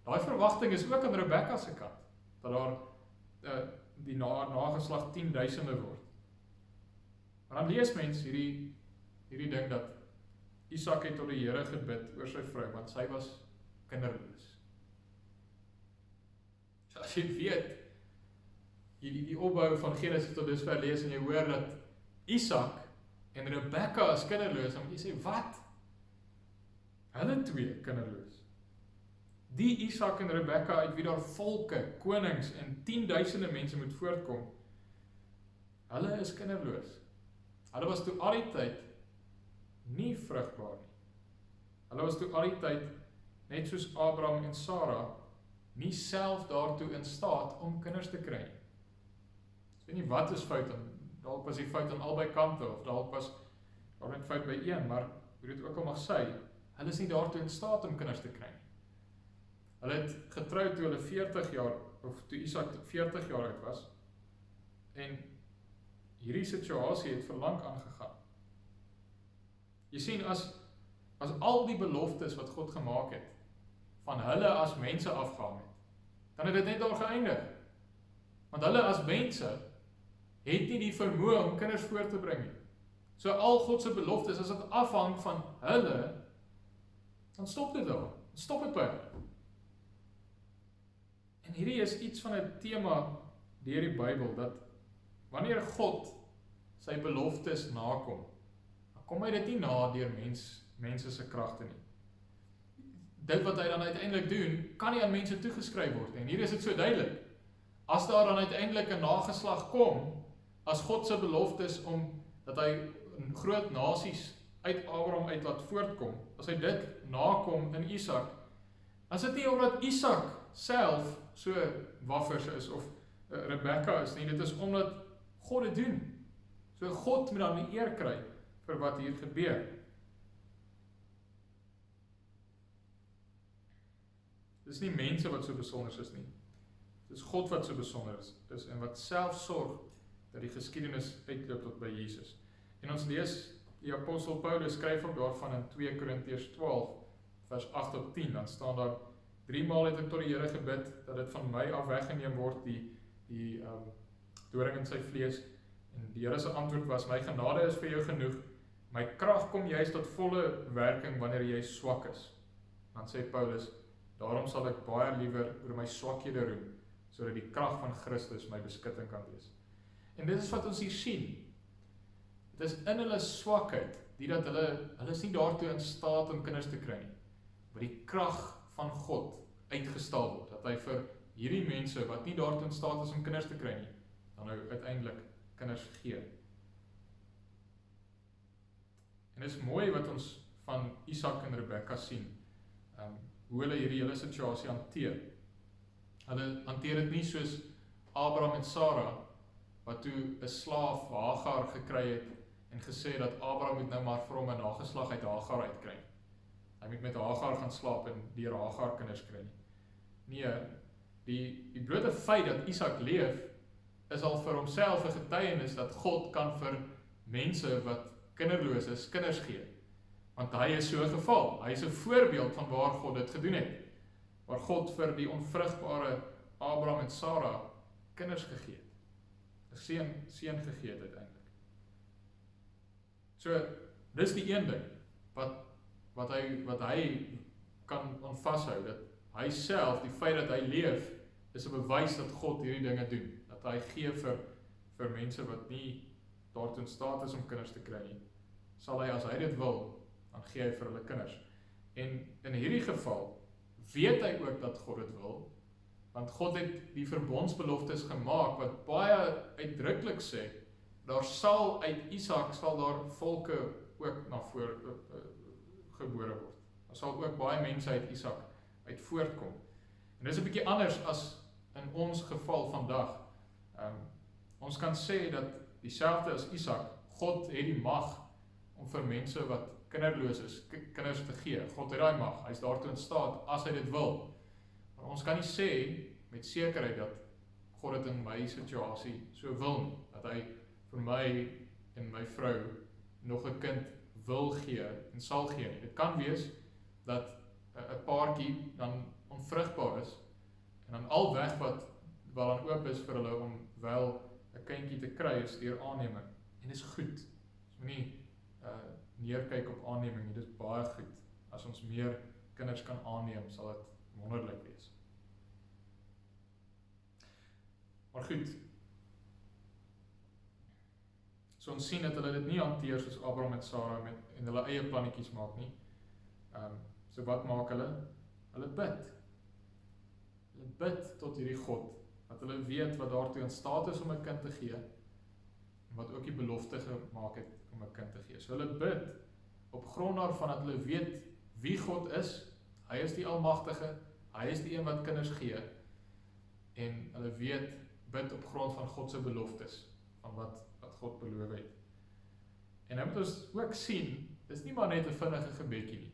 Daai verwagting is ook aan Rebekka se kant, dat daar die nageslag 10.000 word. Maar dan lees mens hierdie ding dat Isak het tot die Here gebid oor sy vrou, want sy was kinderloos. So as jy weet, die opbou van Genesis tot dusver lees en jy hoor dat Isak en Rebekka is kinderloos, dan moet jy sê, wat? Hulle twee kinderloos. Die Isak en Rebekka uit wie daar volke, konings en 10.000 mense moet voortkom, hulle is kinderloos. Hulle was toe al die tyd nie vrugbaar nie. Hulle was toe al die tyd, net soos Abraham en Sarah, nie self daartoe in staat om kinders te kry. Ek weet nie wat is fout aan, dalk was die fout aan albei kante, of dalk was net fout by een, maar hoe dit ook al mag sê, hulle is nie daartoe in staat om kinders te kry nie. Hulle het getroud toe hulle 40 jaar, of toe Isak 40 jaar oud was, en hierdie situasie het vir lank aangegaan. Jy sien, as al die beloftes wat God gemaak het, van hulle as mense afgehang het, dan het dit net daar geëindig. Want hulle as mense het nie die vermoë om kinders voor te bring nie. So al God se beloftes, as dit afhang van hulle, dan stop dit daar. Stop dit by hulle. En hierdie is iets van 'n tema deur die Bybel, dat wanneer God sy beloftes nakom, dan kom hy dit nie na deur mense se kragte nie. Dit wat hy dan uiteindelik doen, kan nie aan mense toegeskryf word nie. En hier is dit so duidelik. As daar dan uiteindelik 'n nageslag kom, as God se beloftes om dat hy groot nasies uit Abraham uit laat voortkom, as hy dit nakom in Isak, as dit nie omdat Isak self so waffers is of Rebekka is nie, dit is omdat God dit doen. So God moet dan die eer kry vir wat hier gebeur. Dit is nie mense wat so besonder is nie. Dit is God wat so besonder is en wat self sorg dat die geskiedenis uitloop tot by Jesus. En ons lees, die apostel Paulus skryf ook daarvan in 2 Korintiërs 12, vers 8 tot 10, dan staan daar, 3 maal het ek tot die Here gebid, dat dit van my af weggeneem word, die doring in sy vlees, en die Here se antwoord was, my genade is vir jou genoeg, my krag kom juist tot volle werking wanneer jy swak is. Dan sê Paulus, daarom sal ek baie liewer oor my swakhede roem, sodat die krag van Christus my beskutting kan wees. En dit is wat ons hier sien. Dit is in hulle swakheid, die dat hulle is nie daartoe in staat om kinders te kry nie, maar die krag van God uitgestal word, dat hy vir hierdie mense wat nie daartoe in staat is om kinders te kry nie, dan nou uiteindelik kinders gee. En dit is mooi wat ons van Isak en Rebekka sien, hoe hulle hierdie hele situasie hanteer. Hulle hanteer dit nie soos Abraham en Sarah, wat toe 'n slaaf Hagar gekry het, en gesê dat Abraham moet nou maar vir hom 'n nageslag uit Hagar uitkry. Hy moet met Hagar gaan slaap en deur Hagar kinders kry nie. Nee, die blote feit dat Isak leef, is al vir homself 'n getuienis dat God kan vir mense wat kinderloos is, kinders gee. Want hy is so 'n geval. Hy is 'n voorbeeld van waar God dit gedoen het. Waar God vir die onvrugbare Abraham en Sarah kinders gegee het. 'n seun gegee het uiteindelik. So, dis die een ding wat hy kan vasthou, dat hy self, die feit dat hy leef, is 'n bewys dat God hierdie dinge doen, dat hy gee vir mense wat nie daartoe in staat is om kinders te kry nie, sal hy, as hy dit wil, dan gee hy vir hulle kinders. En in hierdie geval, weet hy ook dat God dit wil, want God het die verbondsbeloftes gemaak, wat baie uitdruklik sê, daar sal uit Isak, sal daar volke ook na voor gebore word. Daar sal ook baie mense uit Isak uit voortkom. En dit is 'n bietjie anders as in ons geval vandag. Ons kan sê dat dieselfde as Isak, God het die mag om vir mense wat kinderloos is, kinders te gee. God het daai mag, hy is daartoe in staat, as hy dit wil. Maar ons kan nie sê met sekerheid dat God dit in my situasie so wil nie, dat hy vir my en my vrou nog 'n kind wil gee en sal gee nie. Dit kan wees dat 'n paartjie dan onvrugbaar is en dan al weg wat dan oop is vir hulle om wel 'n kindjie te kry is deur aanneming. En dis goed. Ons moet nie neerkyk op aanneming nie, dis baie goed. As ons meer kinders kan aanneem, sal dit wonderlik wees. Maar goed, so ons sien dat hulle dit nie hanteer soos Abraham en Sarah en hulle eie plannetjies maak nie. So wat maak hulle? Hulle bid. Hulle bid tot hierdie God, dat hulle weet wat daartoe in staat is om 'n kind te gee, en wat ook die belofte gemaak het om 'n kind te gee. So hulle bid op grond daarvan dat hulle weet wie God is. Hy is die Almagtige, hy is die een wat kinders gee, en hulle bid op grond van God se beloftes, van wat God beloof het. En nou moet ons ook sien, dis nie maar net 'n vinnige gebedjie nie.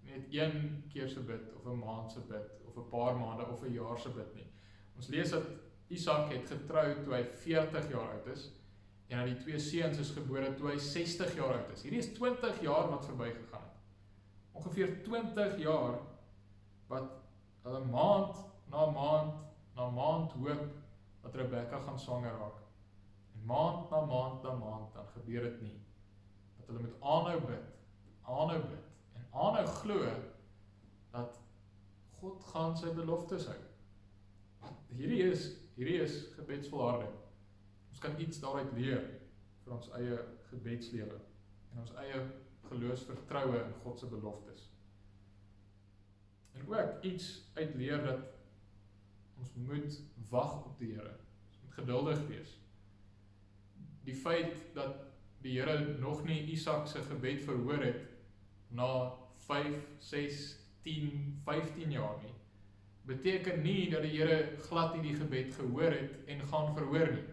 net een keer se bid, of 'n maand se bid, of 'n paar maande, of 'n jaar se bid nie. Ons lees dat Isak het getrou toe hy 40 jaar oud is, en dat die 2 seuns is gebore toe hy 60 jaar oud is. Hierdie is 20 jaar wat verby gegaan het. Ongeveer 20 jaar wat hulle maand na maand na maand hoop dat Rebekka gaan swanger raak. En maand na maand na maand, dan gebeur dit nie. Dat hulle moet aanhou bid, en aanhou glo dat God gaan sy beloftes hou. Hierdie is gebedsvolharding. Ons kan iets daaruit leer vir ons eie gebedslewe en ons eie geloofsvertroue in God se beloftes. En ook iets uit leer dat ons moet wag op die Here. Ons moet geduldig wees. Die feit dat die Here nog nie Isak se gebed verhoor het na 5, 6, 10, 15 jaar nie, beteken nie dat die Here glad nie die gebed gehoor het en gaan verhoor nie.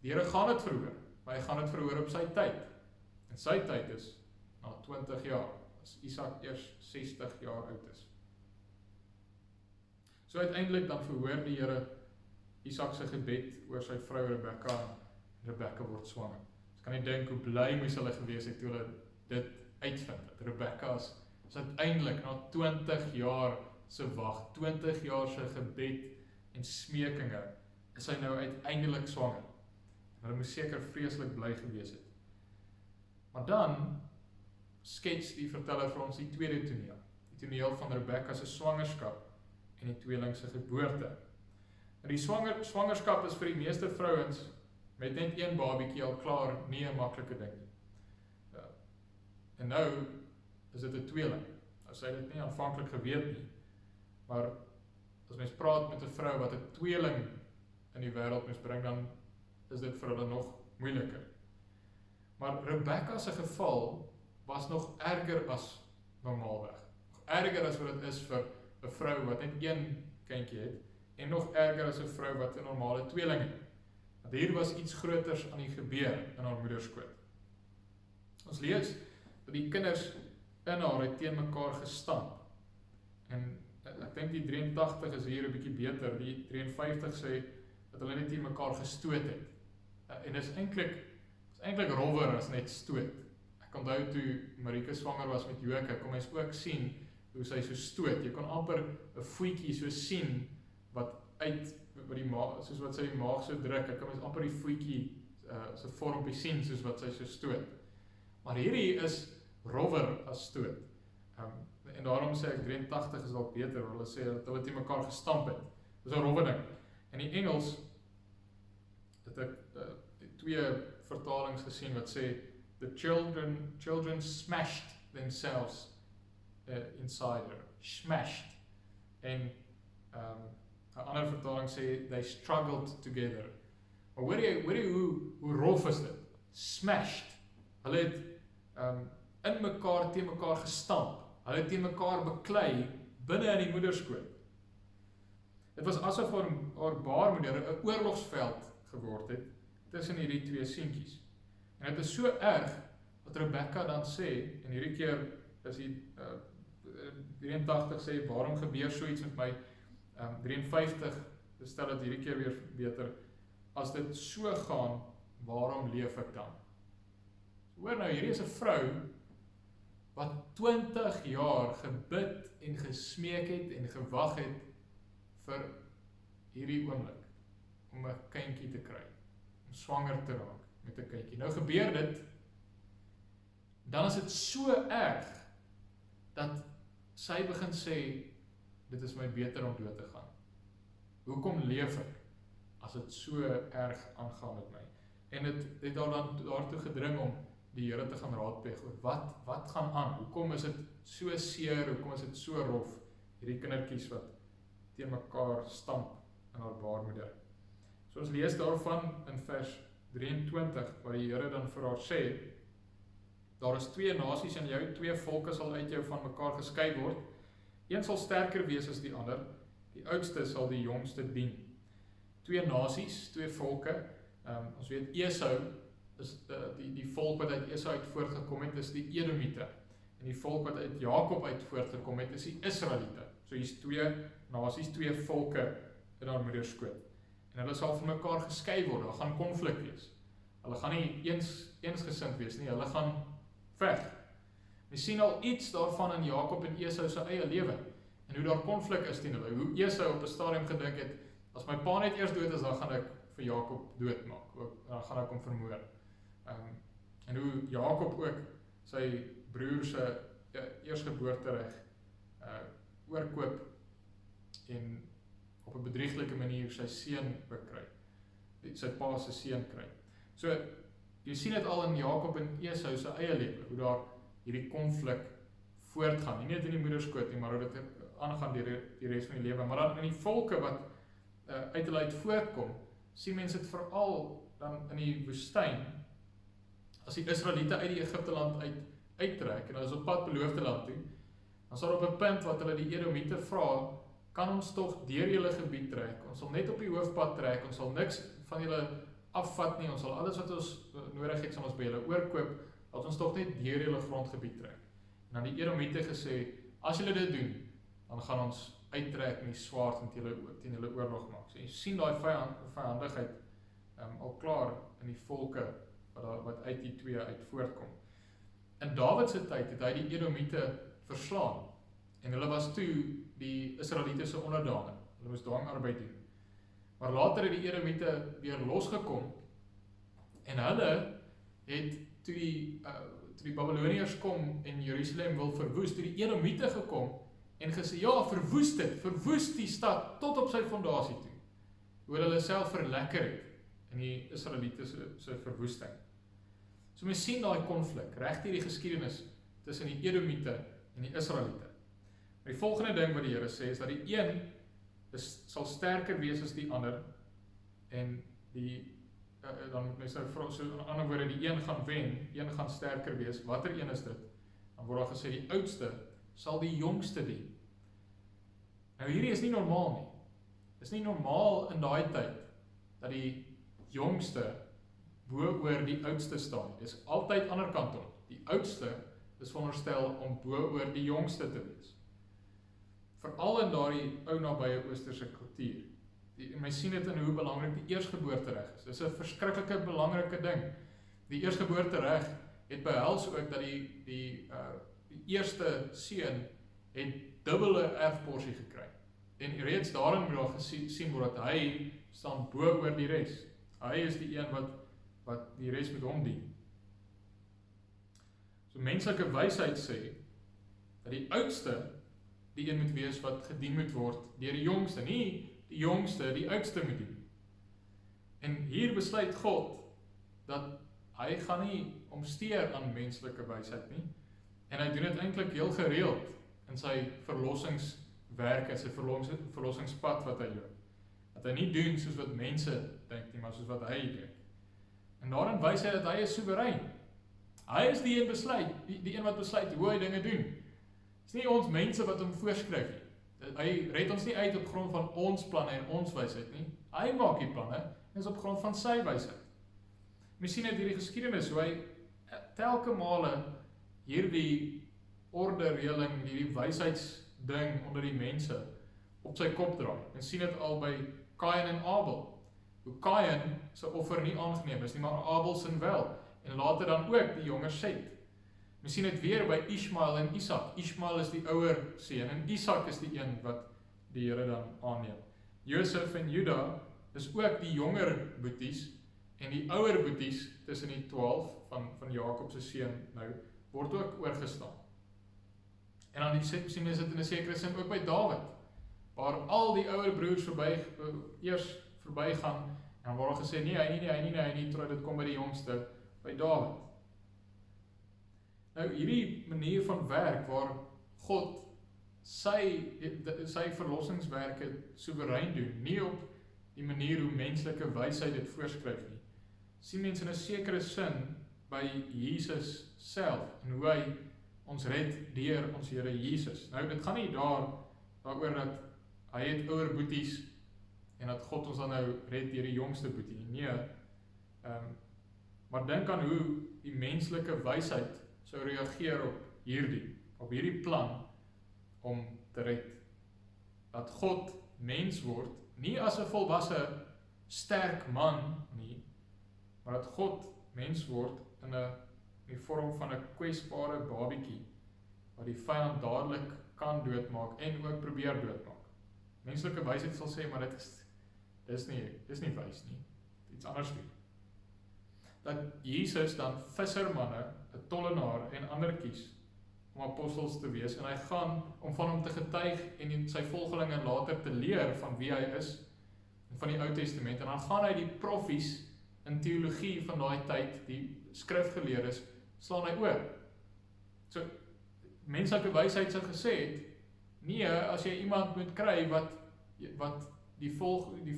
Die Here gaan dit verhoor, maar hy gaan dit verhoor op sy tyd. En sy tyd is na 20 jaar, as Isak eers 60 jaar oud is. So uiteindelik dan verhoor die Here Isak se gebed oor sy vrou Rebekka, en Rebekka word swanger. Dus kan jy dink hoe bly moes hulle gewees het toe hulle dit uitvind, dat Rebekka is uiteindelik na 20 jaar se wag, 20 jaar se gebed en smekinge, is hy nou uiteindelik swanger. En hulle moes seker vreeslik bly gewees het. Maar dan skets die verteller vir ons die tweede toneel, die toneel van Rebekka se swangerskap en die tweeling se geboorte. En die swangerskap is vir die meeste vrouens met net een babietjie al klaar nie 'n maklike ding nie. En nou is dit 'n tweeling. Nou sy het dit nie aanvanklik geweet nie, maar as mens praat met 'n vrou wat 'n tweeling in die wêreld moes bring, dan is dit vir hulle nog moeiliker. Maar Rebekka se geval was nog erger as normaalweg. Nog erger as wat dit is vir 'n vrou wat net een kindjie het, en nog erger as 'n vrou wat 'n normale tweeling het. Want hier was iets groters aan die gebeur in haar moederskoot. Ons lees dat die kinders in haar het teen mekaar gestamp. En ek dink die 83 is hier 'n bietjie beter. Die 53 sê dat hulle net teen mekaar gestoot het. En dis eintlik rowwer as net stoot. Ek onthou toe Marika swanger was met Joke, kon mens ook sien hoe sy so stoot. Jy kon amper 'n voetjie so sien wat uit by die maag, soos wat sy die maag so druk. Ek kan mens amper die voetjie se vormpie sien soos wat sy so stoot. Maar hierdie is rowwer as stoot. En daarom sê ek 83 is dalk beter, want hulle sê dat hulle teen mekaar gestamp het. Dis 'n rowwe ding. In die Engels het ek twee vertalings gesien wat sê the children smashed themselves inside her. Smashed. En 'n ander vertaling sê they struggled together. Maar hoor jy hoe rof is dit? Smashed. Hulle het in mekaar teen mekaar gestamp. Hulle het teen mekaar beklei binne in die moederskoot. Dit was asof haar baarmoeder 'n oorlogsveld geword het tussen hierdie twee seentjies. En dit is so erg wat Rebekka dan sê, en hierdie keer is die 83 sê, waarom gebeur so iets met my? 53 stel dit hierdie keer weer beter, as dit so gaan, waarom leef ek dan? Hoor nou, hierdie is 'n vrou wat 20 jaar gebid en gesmeek het en gewag het vir hierdie oomblik, om 'n kindjie te kry, om swanger te raak met 'n kindjie. Nou gebeur dit, dan is dit so erg, dat sy begin sê, dit is my beter om dood te gaan. Hoekom leef ek, as dit so erg aangaan met my? En dit het dan daartoe gedring om die Here te gaan raadpleeg oor wat gaan aan? Hoekom is dit so seer? Hoekom is dit so rof? Hierdie kindertjies wat teen mekaar stamp in haar baarmoeder. So ons lees daarvan in vers 23, waar die Here dan vir haar sê, daar is twee nasies in jou, twee volke sal uit jou van mekaar geskei word. Een sal sterker wees as die ander, die oudste sal die jongste dien. Twee nasies, twee volke, ons weet Esau is die volk wat uit Esau uit voortgekom het, is die Edomite. en die volk wat uit Jakob uit voortgekom het, is die Israeliete. So hier's 2 nasies, 2 volke in haar moederskoot. En hulle sal van mekaar geskei word, daar gaan konflik wees. Hulle gaan nie eensgesind wees nie, hulle gaan veg. Jy sien al iets daarvan in Jakob en Esau se eie lewe, en hoe daar konflik is teen hulle, hoe Esau op 'n stadium gedink het, as my pa net eers dood is, dan gaan ek vir Jakob doodmaak, dan gaan ek hom vermoor. En hoe Jakob ook sy broer se eersgeboortereg oorkoop en op 'n bedrieglike manier sy seun bekry, sy pa se seun kry. So, jy sien dit al in Jakob en Esau se eie lewe, hoe daar hierdie konflik voortgaan, nie net in die moederskoot nie, maar hoe dit aangaan deur die res van die lewe, maar dan in die volke wat uit hulle uit voortkom, sien mense dit veral dan in die woestyn, as die Israeliete uit die Egipte land uittrek, en hulle is op pad beloofde land toe, dan sal op 'n punt wat hulle die Edomiete vra, kan ons tog deur julle gebied trek, ons sal net op die hoofpad trek, ons sal niks van julle afvat nie, ons sal alles wat ons nodig het, sal ons by julle oorkoop, dat ons tog net deur julle grondgebied trek. En dan die Edomiete gesê, as julle dit doen, dan gaan ons uittrek en die swaard en teen julle oorlog maak. So jy sien daai vyandigheid al klaar in die volke wat uit die 2 uit voortkom. In Dawid se tyd het hy die Edomiete verslaan, en hulle was toe die Israeliete se onderdane, hulle moes dwangarbeid doen. Maar later het die Edomiete weer losgekom, en hulle het toe die Babyloniërs kom en Jerusalem wil verwoes, toe die Edomiete gekom en gesê, ja, verwoes die stad tot op sy fondasie toe, hoe hulle self verlekker het in die Israeliete se verwoesting. So mens sien daai konflik, reg deur die geskiedenis tussen die Edomiete en die Israeliete. Maar die volgende ding wat die Here sê, is dat die een sal sterker wees as die ander, en dan moet mense nou, so in ander woorde, die een gaan wen, een gaan sterker wees, watter een is dit? Dan word daar gesê, die oudste sal die jongste dien. Nou hierdie is nie normaal nie. Dit is nie normaal in daai tyd, dat die jongste bo oor die oudste staan. Dit is altyd ander kant om. Die oudste is veronderstel om bo oor die jongste te wees. Veral in daardie ou nabye Oosterse kultuur. Mens sien dit in hoe belangrik die eersgeboortereg is. Dit is 'n verskriklike belangrike ding. Die eersgeboortereg het behels ook dat die eerste seun het dubbele erfporsie gekry. En reeds daarin moet daar gesien word dat hy staan bo oor die res. Hy is die een wat die res met hom dien. So menslike wysheid sê dat die oudste die een moet wees wat gedien moet word deur die jongste, nie die jongste die oudste moet dien. En hier besluit God dat hy gaan nie omsteer aan menslike wysheid nie, en hy doen dit eintlik heel gereeld in sy verlossingswerk en sy verlossingspad wat hy loop. Dat hy nie doen soos wat mense dink nie, maar soos wat hy dink. En daarin wys hy dat hy is soewerein. Hy is die een wat besluit hoe hy dinge doen. Het is nie ons mense wat hom voorskryf nie. Hy red ons nie uit op grond van ons planne en ons wysheid nie. Hy maak die planne en is op grond van sy wysheid. Mens sien uit hierdie geskiedenis hoe hy telke male hierdie ordereling, hierdie wysheidsding onder die mense op sy kop draai. Mens sien dit al by Kain en Abel. Hoe Kain sy offer nie aangeneem is nie, maar Abel sin wel. En later dan ook die jonger Set. Mens sien dit weer by Ishmael en Isak. Ishmael is die ouer seun en Isak is die een wat die Here dan aanneem. Josef en Juda is ook die jonger boeties en die ouer boeties tussen die 12 van Jakob se seun nou word ook oorgestaan. En dan sien mens dit in 'n sekere sin ook by Dawid, waar al die ouer broers eers verbygaan en dan word gesê nee, hy nie, terwyl dit kom by die jongste, by Dawid. Nou hierdie manier van werk waar God sy verlossingswerke soewerein doen, nie op die manier hoe menslike wysheid dit voorskryf nie, sien mense in 'n sekere sin by Jesus self en hoe hy ons red deur ons Here Jesus. Nou dit gaan nie daaroor dat hy het ouer boeties en dat God ons dan nou red deur die jongste boetie nie. Nee, maar dink aan hoe die menslike wysheid sou reageer op op hierdie plan om te red. Dat God mens word, nie as 'n volwasse sterk man nie, maar dat God mens word in die vorm van 'n kwesbare babietjie, wat die vyand dadelik kan doodmaak en ook probeer doodmaak. Menslike wysheid sal sê, maar dis nie wys nie, iets anders nie. Dat Jesus dan vissermanne, 'n tollenaar en ander kies om apostels te wees, en hy gaan om van hom te getuig en sy volgelinge later te leer van wie hy is, van die Ou Testament, en dan gaan hy die profees in teologie van daai tyd, die skrifgeleerdes, slaan hy oor. So, menslike wysheid sou gesê het, nee, as jy iemand moet kry wat die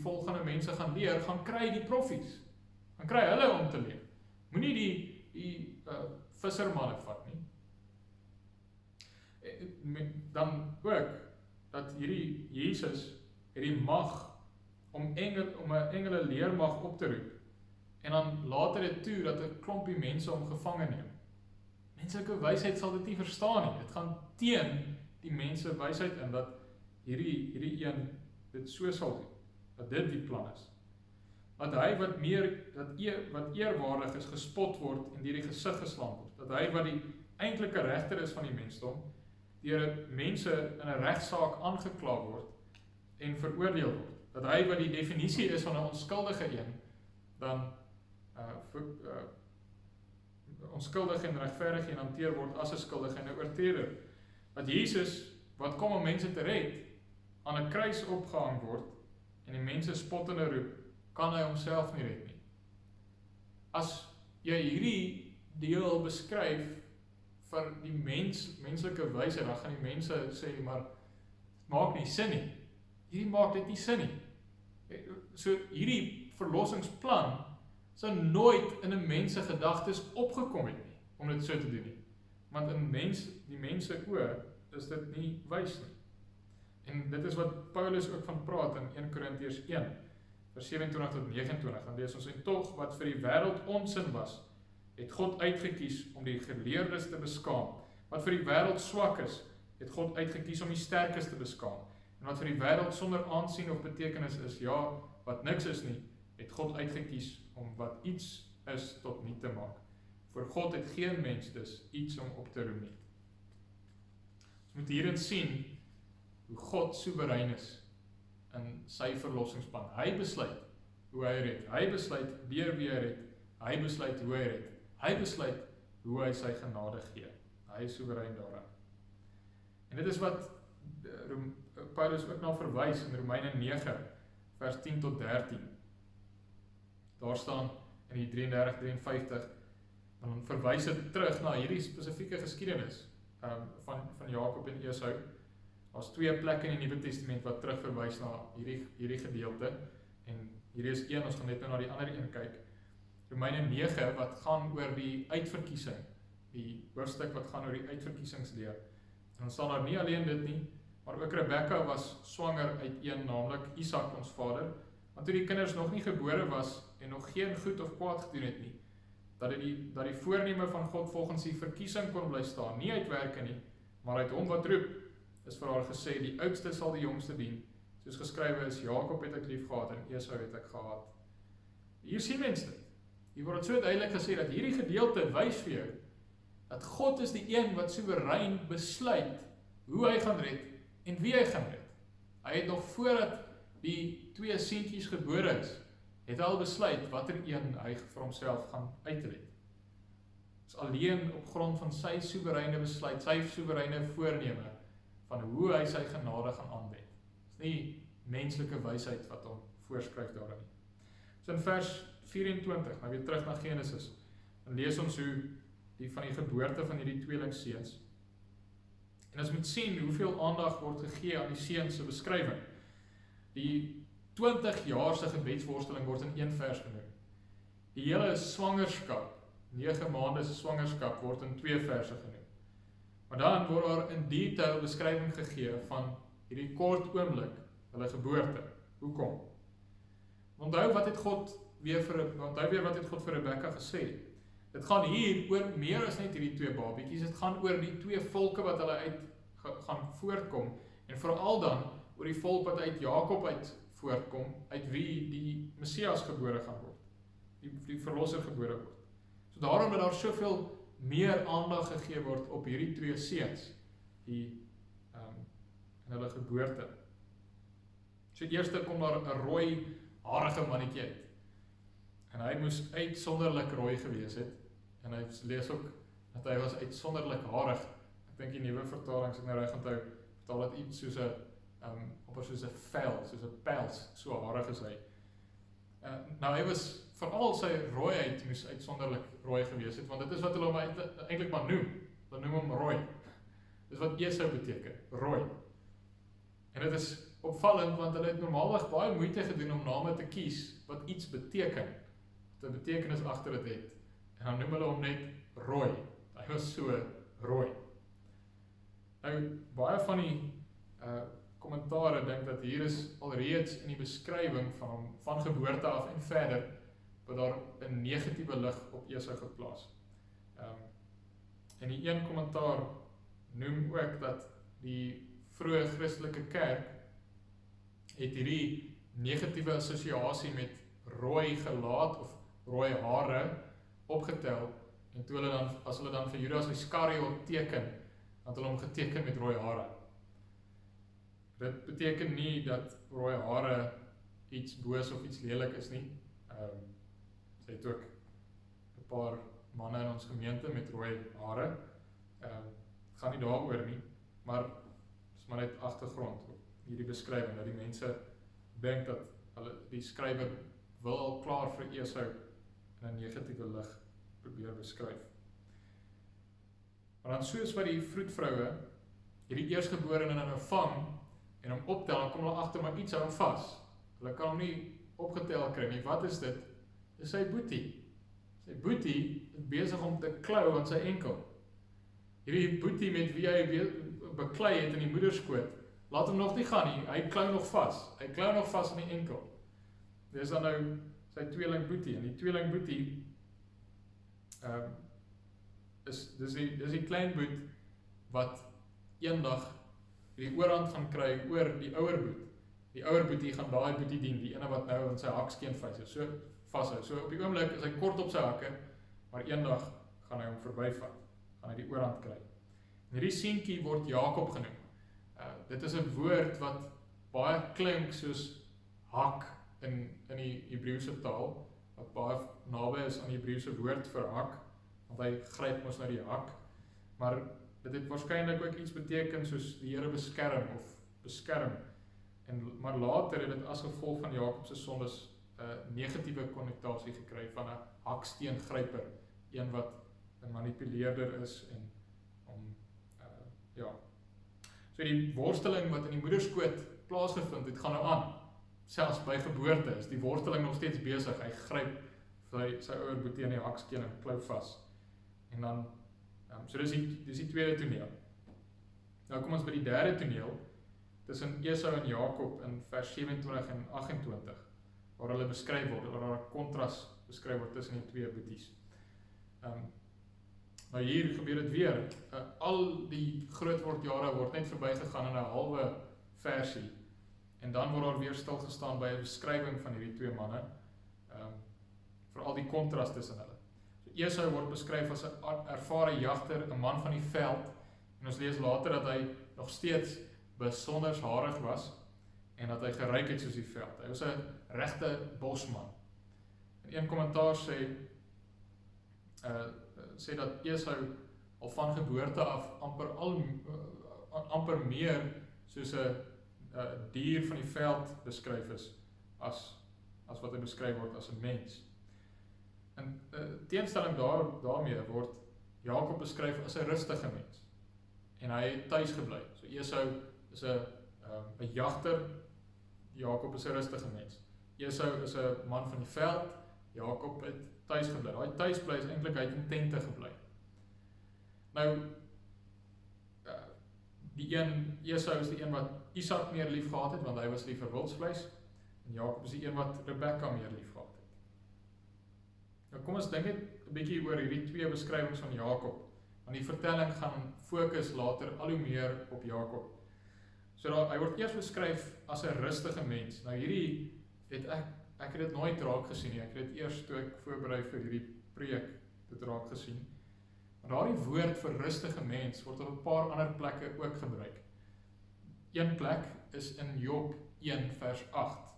volgende mense gaan leer, gaan kry die profees, gaan kry hulle om te leer. Moenie die vissermanne vat nie. Dan ook, dat hierdie Jesus het die mag om 'n engele leermag op te roep, en dan later dit toe, dat 'n klompie mense om gevange neem. Menslike wysheid sal dit nie verstaan nie, dit gaan teen die mense wysheid in, dat hierdie een dit so sal doen, dat dit die plan is. Dat hy wat eerwaardig is, gespot word en deur die gesig geslaan word. Dat hy wat die eintlike regter is van die mensdom, deur mense in 'n regsaak aangekla word en veroordeel word. Dat hy wat die definisie is van 'n onskuldige een, dan onskuldig en regverdig en hanteer word as 'n skuldige en 'n oortreder. Dat Jesus, wat kom om mense te red, aan 'n kruis opgehang word en die mense spottende roep, kan hy homself nie red nie. As jy hierdie deel beskryf vir die menslike wysheid, dan gaan die mense sê, maar dit maak nie sin nie. Hierdie maak dit nie sin nie. So hierdie verlossingsplan sou nooit in 'n mens se gedagtes opgekom het nie, om dit so te doen nie. Want in die mense oë is dit nie wys nie. En dit is wat Paulus ook van praat in 1 Korintiërs 1, vers 27 tot 29, dan lees ons, en tog wat vir die wêreld onsin was, het God uitgekies om die geleerdes te beskaam. Wat vir die wêreld swak is, het God uitgekies om die sterkes te beskaam. En wat vir die wêreld sonder aansien of betekenis is, ja, wat niks is nie, het God uitgekies om wat iets is tot niet te maak. Voor God het geen mens dus iets om op te roem nie. Ons moet hierin sien hoe God soewerein is in sy verlossingsplan. Hy besluit hoe hy red. Hy besluit deur wie hy red. Hy besluit hoe hy red. Hy besluit hoe hy sy genade gee. Hy is soewerein daarin. En dit is wat Paulus ook na verwys in Romeine 9, vers 10 tot 13. Daar staan in die 33-53, dan verwys dit terug na hierdie spesifieke geskiedenis van Jakob en Esau. Daar's 2 plekke in die Nuwe Testament wat terugverwys na hierdie gedeelte, en hierdie is een, ons gaan net nou na die ander een kyk. Romeine 9 wat gaan oor die uitverkiesing, die hoofstuk wat gaan oor die uitverkiesingsleer. En dan staan daar nie alleen dit nie, maar ook Rebekka was swanger uit een, naamlik Isak ons vader, want toe die kinders nog nie gebore was en nog geen goed of kwaad gedoen het nie, dat die voorneme van God volgens die verkiesing kon bly staan, nie uit werke nie, maar uit hom wat roep, is vir haar gesê, die oudste sal die jongste dien, soos geskrywe is, Jakob het ek lief gehad en Esau het ek gehaat. Hier sien mens dit. Hier word so duidelik gesê dat hierdie gedeelte wys vir jou dat God is die een wat soewerein besluit hoe hy gaan red en wie hy gaan red. Hy het nog voordat die 2 seentjies gebore is, het al besluit watter een hy vir homself gaan uitred. Dit is alleen op grond van sy soewereine besluit, sy soewereine voorneme van hoe hy sy genade gaan aanwend. Dit is nie menslike wysheid wat hom voorskryf daarin nie. So in vers 24, nou weer terug na Genesis, dan lees ons hoe van die geboorte van hierdie tweelingseuns. En ons moet sien hoeveel aandag word gegee aan die seuns se beskrywing. Die 20 jaar se gebedsworsteling word in 1 vers genoem. Die hele swangerskap, 9 maande se swangerskap word in 2 verse genoem. Maar dan word daar in detail beskrywing gegee van hierdie kort oomblik, hulle geboorte. Hoekom? Onthou wat het God weer vir Rebekka gesê? Dit gaan hier oor meer as net hierdie twee babietjies, dit gaan oor die twee volke wat hulle uit gaan voortkom, en veral dan oor die volk wat uit Jakob uit voortkom, uit wie die Messias gebore gaan word, die verlosser gebore word. So daarom dat daar soveel meer aandag gegee word op hierdie twee seuns, die in hulle geboorte. So eerste kom daar 'n rooi, harige mannetjie uit. En hy moes uitsonderlik rooi gewees het. En hy lees ook dat hy was uitsonderlik harig. Ek dink die nuwe vertaling, as ek nou reg onthou, vertaal dit iets soos 'n amper soos 'n vel, soos 'n pels, so harig is hy. Nou hy was veral sy rooiheid moes uitsonderlik rooi gewees het, want dit is wat hulle hom eintlik maar noem. Hulle noem hom rooi. Dis wat Esau beteken, rooi. En dit is opvallend, want hulle het normaalweg baie moeite gedoen om name te kies wat iets beteken, wat 'n betekenis agter dit het. En dan noem hulle hom net rooi. Hy was so rooi. Nou, baie van die kommentare dink dat hier is alreeds in die beskrywing van hom, van geboorte af en verder, wat daar 'n negatiewe lig op Esau geplaas. En die een kommentaar noem ook dat die vroeë Christelike kerk het hierdie negatiewe assosiasie met rooi gelaat of rooi hare opgetel, en toe hulle dan, as hulle dan vir Judas Iskariot teken, dan het hulle hom geteken met rooi hare. Dit beteken nie dat rooi hare iets boos of iets lelik is nie. Sy het ook 'n paar manne in ons gemeente met rooi hare. Gaan nie daaroor nie, maar is maar net agtergrond op hierdie beskrywing, dat die mense dink dat hulle, die skrywer wil al klaar vir Esau in 'n negatiewe lig probeer beskryf. Maar dan soos wat die vroedvroue hierdie eersgeborene in hulle vang en hom optel, dan kom hulle agter maar iets hou hom vas. Hulle kan hom nie opgetel kry nie. Wat is dit? Dis sy boetie. Sy boetie is besig om te klou aan sy enkel. Hierdie boetie met wie hy beklei het in die moederskoot, laat hom nog nie gaan nie. Hy klou nog vas. Hy klou nog vas aan die enkel. Dis dan nou sy tweeling boetie. En die tweeling boetie dis die klein boet wat eendag die oorhand gaan kry oor die ouer boet. Die ouer boetie gaan daai boetie dien, die ene wat nou in sy hakskeen vashou. So op die oomblik is hy kort op sy hakke, maar eendag gaan hy hom verbyvat, gaan hy die oorhand kry. En hierdie seentjie word Jakob genoem. Dit is 'n woord wat baie klink soos hak in die Hebreëse taal, wat baie naby is aan die Hebreëse woord vir hak, want hy gryp mos na die hak, maar dit het waarskynlik ook iets beteken soos die Here beskerm of beskerm. Maar later het dit as gevolg van Jakob se sondes 'n negatiewe konnotasie gekry van 'n haksteengryper, een wat 'n manipuleerder is en om So die worsteling wat in die moederskoot plaasgevind het, gaan nou aan. Selfs by geboorte is die worsteling nog steeds besig. Hy gryp sy ouer boetie in die hakskeen en klou vas. En dan so dis die tweede toneel. Nou kom ons by die derde toneel, tussen Esau en Jakob in vers 27 en 28, waar hulle beskryf word, waar daar 'n kontras beskryf word tussen die twee boeties. Nou hier gebeur dit weer, al die grootwordjare word net verbygegaan in 'n halwe versie, en dan word daar weer stilgestaan by 'n beskrywing van hierdie twee manne, veral die kontras tussen hulle. So Esau word beskryf as 'n ervare jagter, 'n man van die veld, en ons lees later dat hy nog steeds besonders harig was, en dat hy geryk het soos die veld. Hy was 'n regte bosman. En een kommentaar sê dat Esau al van geboorte af amper meer soos 'n dier van die veld beskryf is, as wat hy beskryf word as 'n mens. In teenstelling daarmee word Jakob beskryf as 'n rustige mens, en hy het tuis gebly. So Esau is 'n jagter, Jakob is 'n rustige mens. Esau is 'n man van die veld, Jakob het tuis gebly. Daai tuisbly is eintlik hy het in tente gebly. Nou, Esau is die een wat Isak meer lief gehad het, want hy was lief vir wildsvleis, en Jakob is die een wat Rebekka meer lief gehad het. Nou kom ons dink net 'n bietjie oor hierdie twee beskrywings van Jakob, want die vertelling gaan fokus later al hoe meer op Jakob. So hy word eers beskryf as 'n rustige mens. Nou hierdie het ek het dit nooit raak gesien nie. Ek het dit eers toe ek voorberei vir hierdie preek dit raak gesien. Maar daardie woord vir rustige mens word op 'n paar ander plekke ook gebruik. Een plek is in Job 1 vers 8,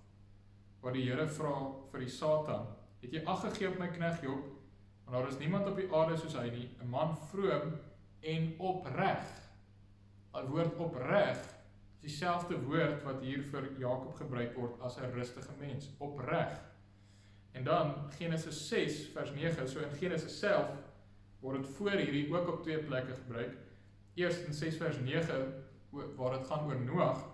waar die Here vra vir die Satan, het jy ag gegee op my knegt Job, want daar is niemand op die aarde soos hy nie, 'n man vroom en opreg. Die woord opreg is dieselfde woord wat hier vir Jakob gebruik word as 'n rustige mens, opreg. En dan Genesis 6 vers 9, so in Genesis self word dit voor hierdie ook op twee plekke gebruik. Eerst in 6 vers 9 waar dit gaan oor Noag,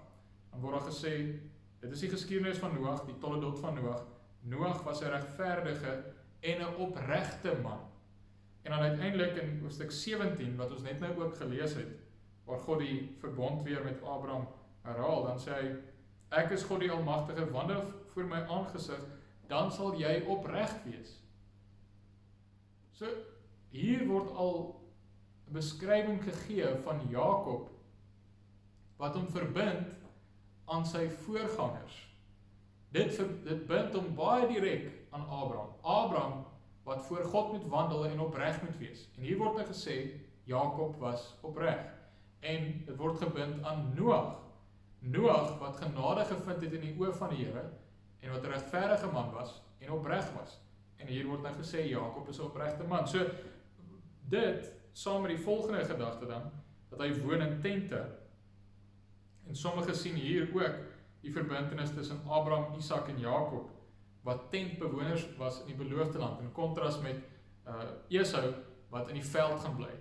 dan word daar gesê, dit is die geskiedenis van Noag, die tolle dot van Noag. Noag was 'n regverdige en 'n opregte man. En dan uiteindelik in hoofstuk 17 wat ons net nou ook gelees het, waar God die verbond weer met Abraham herhaal, dan sê hy, ek is God die Almagtige, wandel voor my aangesig, dan sal jy opreg wees. So, hier word al 'n beskrywing gegee van Jakob, wat hom verbind aan sy voorgangers. Dit bind hom baie direk aan Abraham. Abraham, wat voor God moet wandel en opreg moet wees. En hier word nou gesê, Jakob was opreg. En dit word gebind aan Noag. Noag, wat genade gevind het in die oë van die Here, en wat 'n regverdige man was, en opreg was. En hier word nou gesê, Jakob is 'n opregte man. So, dit, saam met die volgende gedagte dan, dat hy woon in tente. En sommige sien hier ook die verbintenis tussen Abraham, Isak en Jakob, wat tentbewoners was in die beloofde land, in kontras met Esau, wat in die veld gaan bly.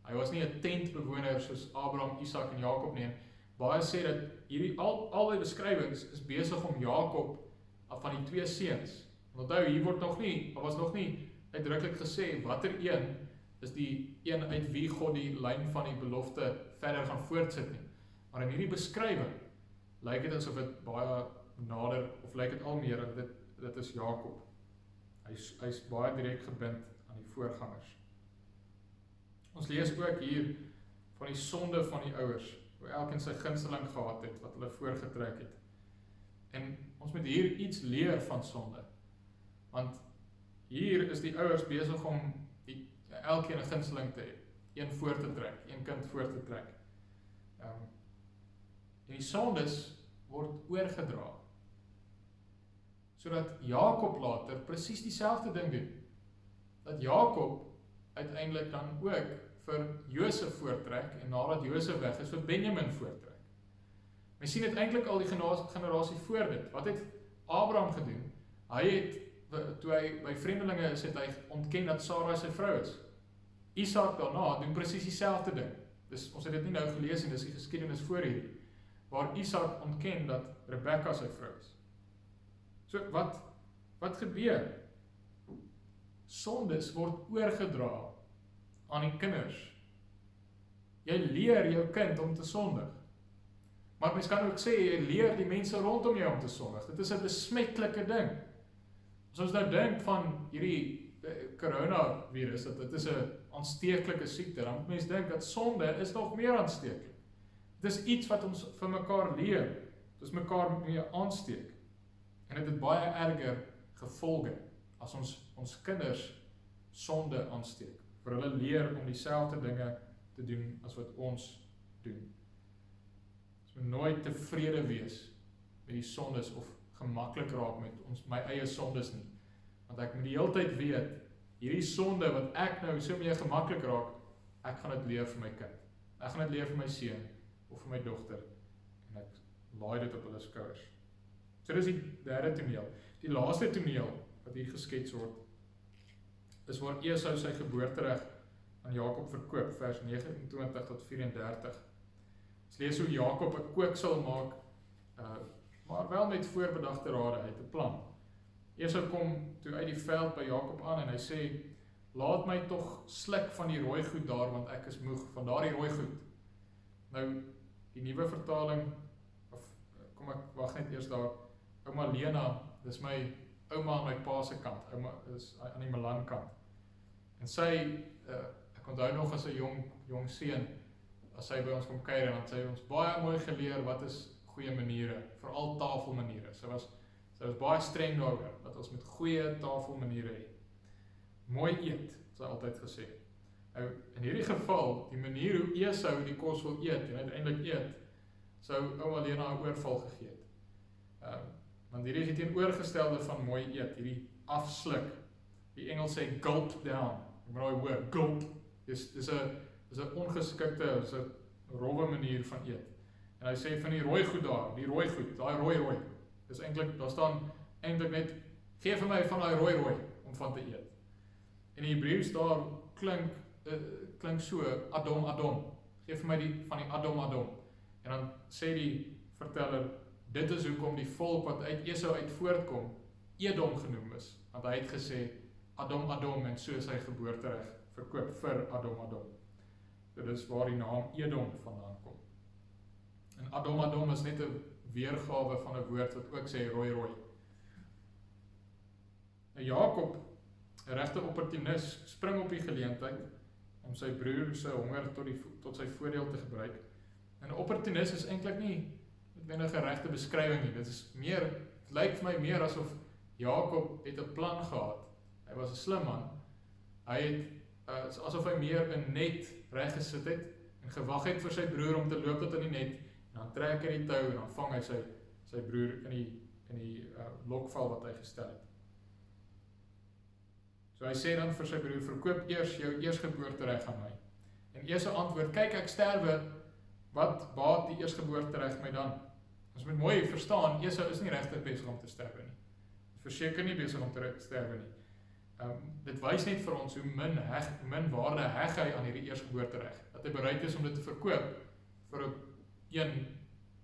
Hy was nie 'n tentbewoner soos Abraham, Isak en Jakob nie. Baie sê dat hierdie al die beskrywings is besig om Jakob van die twee seuns. Onthou, hier word was nog nie uitdruklik gesê watter een is die een uit wie God die lyn van die belofte verder gaan voortsit nie. Maar in hierdie beskrywing lyk dit asof dit baie nader, of lyk dit al meer, dit is Jakob. Hy's baie direk gebind aan die voorgangers. Ons lees ook hier van die sonde van die ouers, hoe elkeen sy gunsteling gehad het, wat hulle voorgetrek het. En ons moet hier iets leer van sonde. Want hier is die ouers besig om elkeen 'n gunsteling te hê, een voor te trek, een kind voor te trek. En die sondes word oorgedra, sodat Jakob later presies dieselfde ding doen. Dat Jakob uiteindelik dan ook vir Josef voortrek, en nadat Josef weg is, vir Benjamin voortrek. Mens sien dit eintlik al die generasie voor dit. Wat het Abraham gedoen? Hy het, toe hy by vreemdelinge is, het hy ontken dat Sara sy vrou is. Isak daarna doen presies dieselfde ding. Dus ons het dit nie nou gelees en dis die geskiedenis voor hierdie, waar Isak ontken dat Rebekka sy vrou is. So wat gebeur? Sondes word oorgedra aan die kinders. Jy leer jou kind om te sondig. Maar mens kan ook sê, jy leer die mense rondom jou om te sondig. Dit is 'n besmettelike ding. As ons nou dink van hierdie coronavirus, dat dit is 'n aansteeklike siekte, dan moet mens dink dat sonde is nog meer aansteeklik. Dit is iets wat ons vir mekaar leer, dat ons mekaar mee aansteek. En dit het baie erger gevolge as ons kinders sonde aansteek, vir hulle leer om dieselfde dinge te doen as wat ons doen. Ons moet nooit tevrede wees met die sondes of gemaklik raak met my eie sondes nie. Want ek moet die hele tyd weet, hierdie sonde wat ek nou so mee gemaklik raak, ek gaan dit leer vir my kind. Ek gaan dit leer vir my seun of vir my dogter en ek laai dit op hulle skouers. So dis die derde toneel. Die laaste toneel wat hier geskets word, is waar Esau sy geboortereg aan Jakob verkoop, vers 29 tot 34. Ons lees hoe Jakob 'n kooksel maak, maar wel met voorbedagte rade, hy het 'n plan. Esau kom toe uit die veld by Jakob aan en hy sê, laat my tog sluk van die rooi goed daar, want ek is moeg van daardie rooi goed. Nou, die nuwe vertaling, of kom ek wag net eers daar, ouma Lena, dis my ouma aan my pa se kant, ouma is aan die Milan kant. En sy, ek onthou nog as 'n jong seun, as sy by ons kom kuier, en dan sy ons baie mooi geleer wat is goeie maniere, veral tafelmaniere. Sy was baie streng daaroor, dat ons met goeie tafelmaniere het. Mooi eet, het sy altyd gesê. Nou, in hierdie geval, die manier hoe Esau die kos wil eet, en uiteindelik eet, sou ouma Lena 'n oorval gegee het. Want hierdie is die teenoorgestelde van mooi eet, hierdie afsluk. Die Engels sê gulp down. Ek moet daai woord, gulp. Dis 'n ongeskikte, dis 'n rowwe manier van eet. En hy sê van die rooi goed daar, die rooi goed, daai rooi. Dis eintlik, daar staan eintlik net, gee vir my van daai rooi om van te eet. En die Hebreëus daar klink so, Adom. Gee vir my van die Adom. En dan sê die verteller, dit is hoekom die volk wat uit Esau uit voortkom, Edom genoem is. Want hy het gesê, Adom, en so is hy geboortereg verkoop vir Adom. Dit is waar die naam Edom vandaan kom. En Adom is net 'n weergawe van 'n woord wat ook sê rooi. En Jakob, 'n regte opportunis, spring op die geleentheid om sy broer se honger tot sy voordeel te gebruik. En 'n opportunis is eintlik nie noodwendig 'n regte beskrywing nie. Dit is meer, dit lyk vir my meer asof Jakob het 'n plan gehad. Hy was 'n slim man. Hy het asof hy meer 'n net reg gesit het en gewag het vir sy broer om te loop tot in die net, en dan trek hy die tou en dan vang hy sy broer in die lokval wat hy gestel het. So hy sê dan vir sy broer, verkoop eers jou eersgeboortereg aan my. En Esau antwoord, kyk ek sterwe, wat baat die eersgeboortereg my dan? Ons moet mooi verstaan, Esau is nie regtig besig om te sterwe nie. Verseker nie besig om te sterwe nie. Dit wys net vir ons hoe min waarde heg hy aan hierdie eersgeboortereg, dat hy bereid is om dit te verkoop vir 'n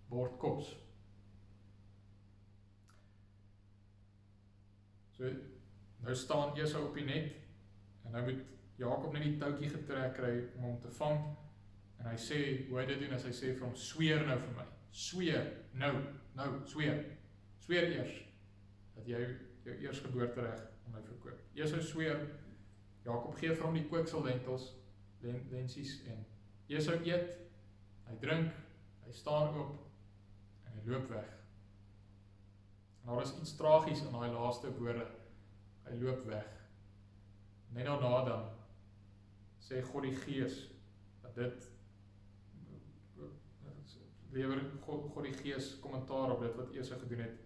bord kos. So, nou staan Esau op die net, en nou moet Jakob net die touwtjie getrek kry om hom te vang, en hy sê, hoe hy dit doen, as hy sê vir hom, sweer nou vir my, sweer, nou, sweer eers, dat jy jou eersgeboortereg aan my verkoop. Esau sweer, Jakob gee vir hom die kooksellensies, en Esau eet, hy drink, hy staan op, en hy loop weg. En daar is iets tragies in daai laaste woorde, hy loop weg. Net daarna dan, sê God die Gees, dat dit, lewer God die Gees kommentaar op dit wat Esau gedoen het.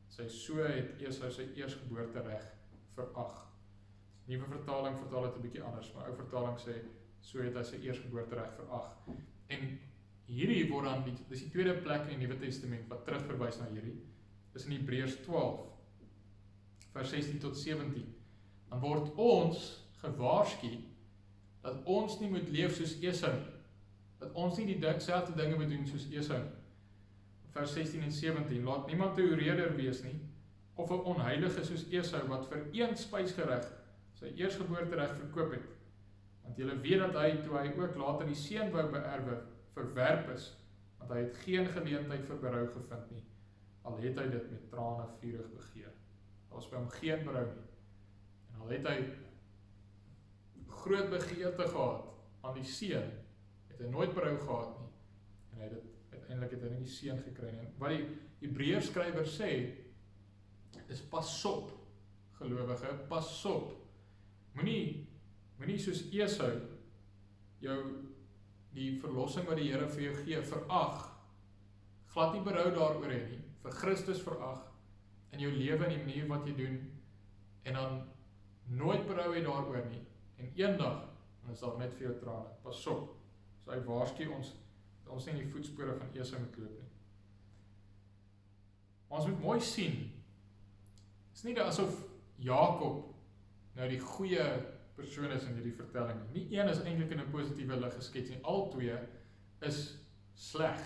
So het Esau sy eersgeboortereg verag. Nuwe vertaling vertaal dit 'n bietjie anders, maar ou vertaling sê, so het hy sy eersgeboortereg verag. En hierdie word dan, dis die tweede plek in die Nuwe Testament wat terugverwys na hierdie, is in Hebreërs 12, vers 16 tot 17. Dan word ons gewaarsku dat ons nie moet leef soos Esau nie. Dat ons nie dieselfde dinge moet doen soos Esau nie. Vers 16 en 17, laat niemand 'n hoereerder wees nie, of 'n onheilige soos Esau, wat vir een spysgereg sy eersgeboortereg verkoop het. Want julle weet dat hy, toe hy ook later die seun wou beerwe, verwerp is, want hy het geen geleentheid vir berou gevind nie, al het hy dit met trane vurig begeer. Daar was by hom geen berou nie. En al het hy groot begeerte gehad aan die seun, het hy nooit berou gehad nie, en hy het uiteindelik het hy nie die seun gekry nie. Wat die Hebreërs skrywer sê, is pas op, gelowige, pas op. Moenie soos Esau jou die verlossing wat die Here vir jou gee verag, glad nie berou daaroor hê nie, vir Christus verag in jou lewe en die manier wat jy doen, en dan nooit berou hê daaroor nie, en eendag, dan is daar net vir jou trane, pas op. So hy waarsku ons, dat ons nie in die voetspore van Esau moet loop nie. Maar ons moet mooi sien, het is nie asof Jakob nou die goeie persoon is in hierdie vertelling. Nie een is eintlik in 'n positiewe lig geskets nie, al twee is sleg.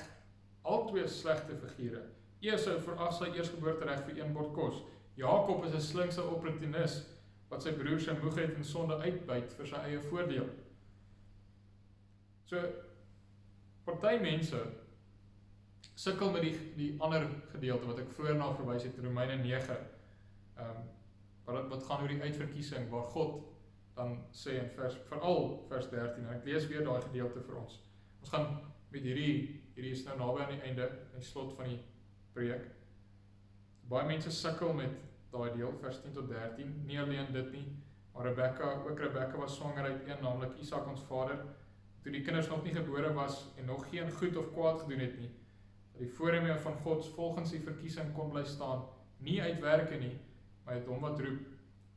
Al twee is slegte figure. Esau verag sy eersgeboortereg vir een bord kos. Jakob is 'n slinkse opportunis wat sy broer se moegheid en sonde uitbuit vir sy eie voordeel. So, party mense sukkel met die ander gedeelte wat ek vroeër na verwys het, Romeine 9, wat gaan oor die uitverkiesing, waar God dan sê in veral vers 13, en ek lees weer daai gedeelte vir ons. Ons gaan met hierdie is nou naby aan die einde, in die slot van die preek. Baie mense sukkel met daai deel, vers 10 tot 13, nie alleen dit nie, maar Rebekka was swanger uit een, naamlik Isak ons vader, toe die kinders nog nie gebore was, en nog geen goed of kwaad gedoen het nie, dat die voorneme van God volgens die verkiesing kon bly staan, nie uitwerke nie, maar het hom wat roep,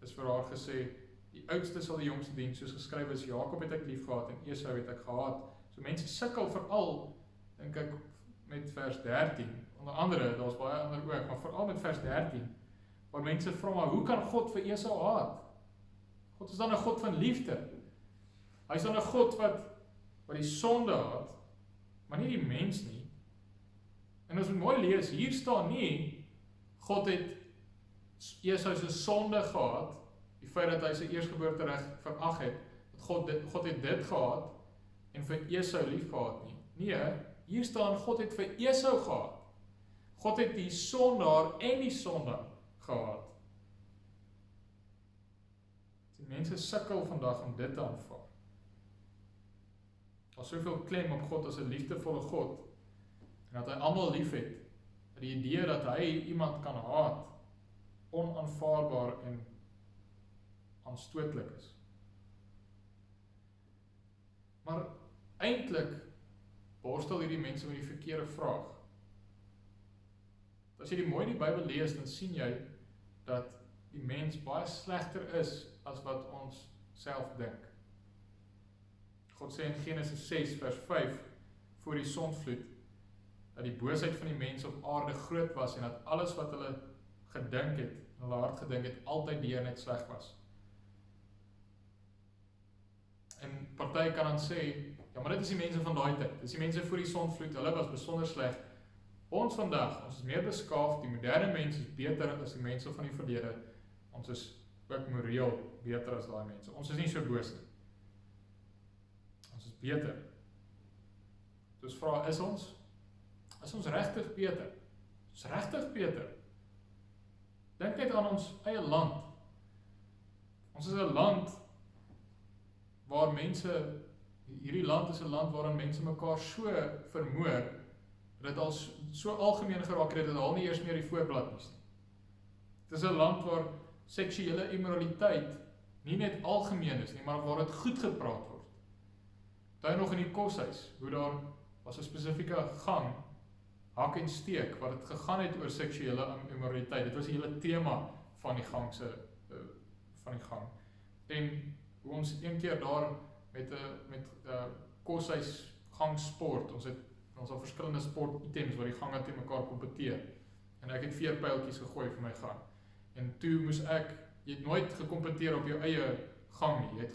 is vir haar gesê, die oudste sal die jongste dien, soos geskryf is, Jakob het ek lief gehad, en Esau het ek gehaat. So mense sukkel veral, dink ek, met vers 13, onder andere, daar is baie ander ook, maar veral met vers 13, waar mense vra, maar hoe kan God vir Esau haat? God is dan 'n God van liefde. Hy is dan 'n God wat die sonde haat, maar nie die mens nie. En as ons mooi lees, hier staan nie, God het Esau se sonde gehaat, die feit dat hy sy eerstgeboortereg verag het, dat God het dit gehaat, en vir Esau lief gehad nie. Nee, hier staan, God het vir Esau gehaat. God het die sondaar en die sonde gehaat. Die mense sukkel vandag om dit te aanvaar. Daar is soveel klem op God as 'n liefdevolle God, en dat hy almal lief het, dat die idee dat hy iemand kan haat, onaanvaarbaar en aanstootlik is. Maar eintlik borstel hierdie mense met die verkeerde vraag. As jy mooi die Bybel lees, dan sien jy dat die mens baie slegter is as wat ons self dink. God sê in Genesis 6 vers 5 voor die sondvloed, dat die boosheid van die mens op aarde groot was, en dat alles wat hulle gedink het, in hulle hart gedink het, altyd deur net sleg was. En party kan dan sê, ja, maar dit is die mense van daai tyd, dit is die mense voor die sondvloed, hulle was besonder sleg. Ons vandag, ons is meer beskaafd, die moderne mens is beter as die mense van die verlede, ons is ook moreel beter as daai mense, ons is nie so boos nie. Ons is beter. Dus vra, is ons regtig beter? Is regtig beter? Dink net aan ons eie land. Ons is 'n land waar mense, hierdie land is 'n land waarin mense mekaar so vermoor, dat dit al so algemeen geraak het, dat dit al nie eers meer die voorblad is nie. Dit is 'n land waar seksuele immoraliteit nie net algemeen is nie, maar waar dit goed gepraat word. Daar nog in die koshuis, hoe daar was 'n spesifieke gang, hak en steek, wat het gegaan het oor seksuele immoraliteit. Dit was die hele tema van die gang En hoe ons een keer daar met koshuis gang sport, ons al verskillende sport items waar die gange teen mekaar kompeteer. En ek het 4 pyltjies gegooi vir my gang. En toe moes jy het nooit gekompeteer op jou eie gang nie.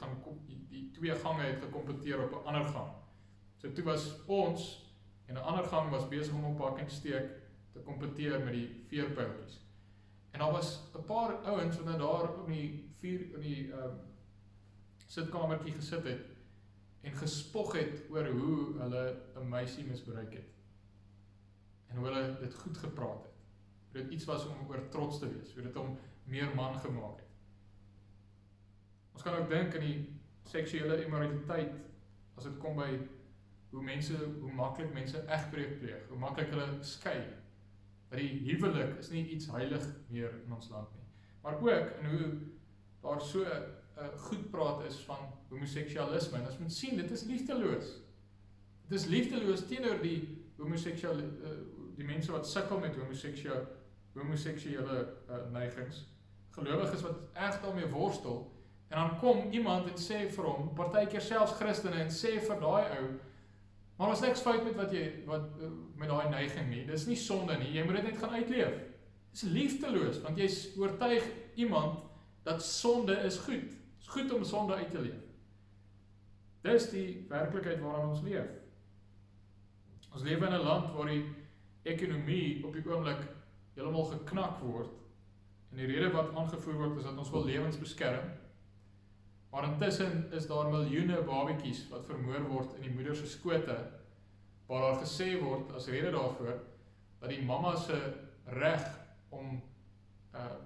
Die 2 gange het gekompeteer op 'n ander gang. So toe was ons en 'n ander gang was besig om op hak en steek te kompeteer met die 4 pyltjies. En daar was 'n paar ouens wat nou daar in die sitkamertjie gesit het en gespog het oor hoe hulle 'n meisie misbruik het. En hoe hulle dit goed gepraat het. Hoe dit iets was om oor trots te wees, hoe dit hom meer man gemaak het. Ons kan ook dink aan die seksuele immoraliteit as dit kom by hoe maklik mense egbreek pleeg, hoe maklik hulle skei. Dat die huwelik is nie iets heilig meer in ons land nie. Maar ook in hoe daar so goed praat is van homoseksualisme. En as mens sien, dit is liefdeloos. Dit is liefdeloos teenoor die mense wat sukkel met homoseksuele neigings, gelowiges wat erg daarmee worstel, en dan kom iemand en sê vir hom, partykeer selfs Christene, en sê vir daai ou, maar daar is niks fout met met daai neiging nie, dit is nie sonde nie, jy moet dit net gaan uitleef. Dit is liefdeloos, want jy oortuig iemand dat sonde is goed. Het is goed om sonde uit te leef. Dit is die werklikheid waarin ons leef. Ons leef in 'n land waar die ekonomie op die oomblik heeltemal geknak word, en die rede wat aangevoer word is dat ons wil lewens beskerm, maar intussen is daar miljoene babatjies wat vermoor word in die moeder se skote, waar daar gesê word as rede daarvoor dat die mamma se reg om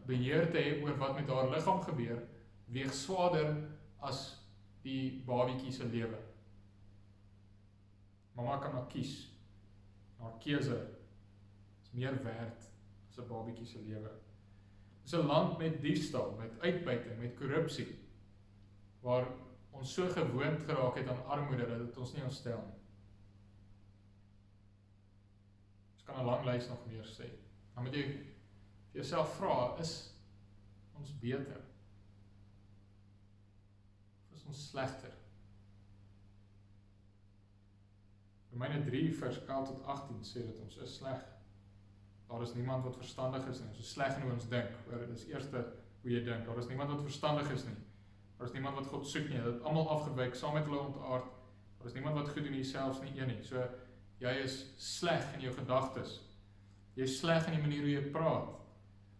beheer te hê oor wat met haar liggaam gebeur, weeg swaarder as die babietjie se lewe. Mamma kan maar kies. Haar keuse is meer werd as 'n babietjie se lewe. Dis 'n land met diefstal, met uitbuiting, met korrupsie, waar ons so gewoond geraak het aan armoede dat dit ons nie ontstel nie. Ons kan 'n lang lys nog meer sê. Dan moet jy vir jouself vra, is ons beter? Of is ons slegter? Romeine 3 vers 11 tot 18 sê dat ons is sleg. Daar is niemand wat verstandig is nie. Ons is sleg in hoe ons dink. Dit is eerste hoe jy dink. Daar is niemand wat verstandig is nie. Daar is niemand wat God soek nie. Dit het almal afgewyk, saam met hulle ontaard. Daar is niemand wat goed doen nie, selfs nie een nie. So, jy is sleg in jou gedagtes. Jy is sleg in die manier hoe jy praat.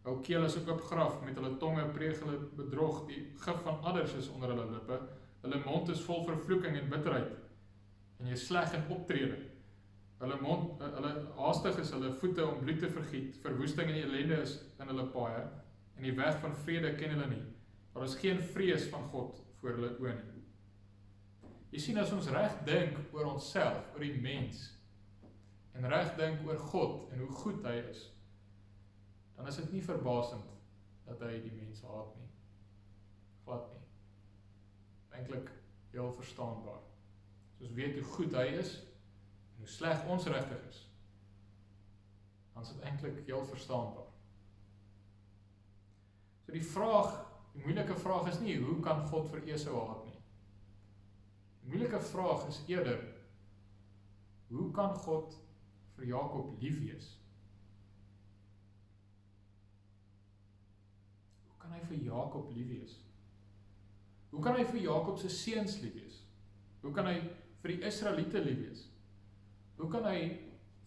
Hou keel is ook opgraf, met hulle tonge preek hulle bedrog. Die gif van adders is onder hulle lippe. Hulle mond is vol vervloeking en bitterheid. En jy is sleg in optrede. Hulle haastig is hulle voete om bloed te vergiet, verwoesting en ellende is in hulle paaie, en die weg van vrede ken hulle nie. Daar is geen vrees van God voor hulle oë nie. Jy sien, as ons reg dink oor onsself, oor die mens, en reg dink oor God en hoe goed hy is, dan is dit nie verbasend dat hy die mense haat nie. Glad nie. Eintlik heel verstaanbaar. As ons weet hoe goed hy is, en hoe sleg ons regtig is, dan is dit eintlik heel verstaanbaar. So die moeilike vraag is nie, hoe kan God vir Esau haat nie? Die moeilike vraag is eerder, hoe kan God vir Jakob lief wees? Hoe kan hy vir Jakob lief wees? Hoe kan hy vir Jakob se seuns lief wees? Hoe kan hy vir die Israeliete lief wees? Hoe kan hy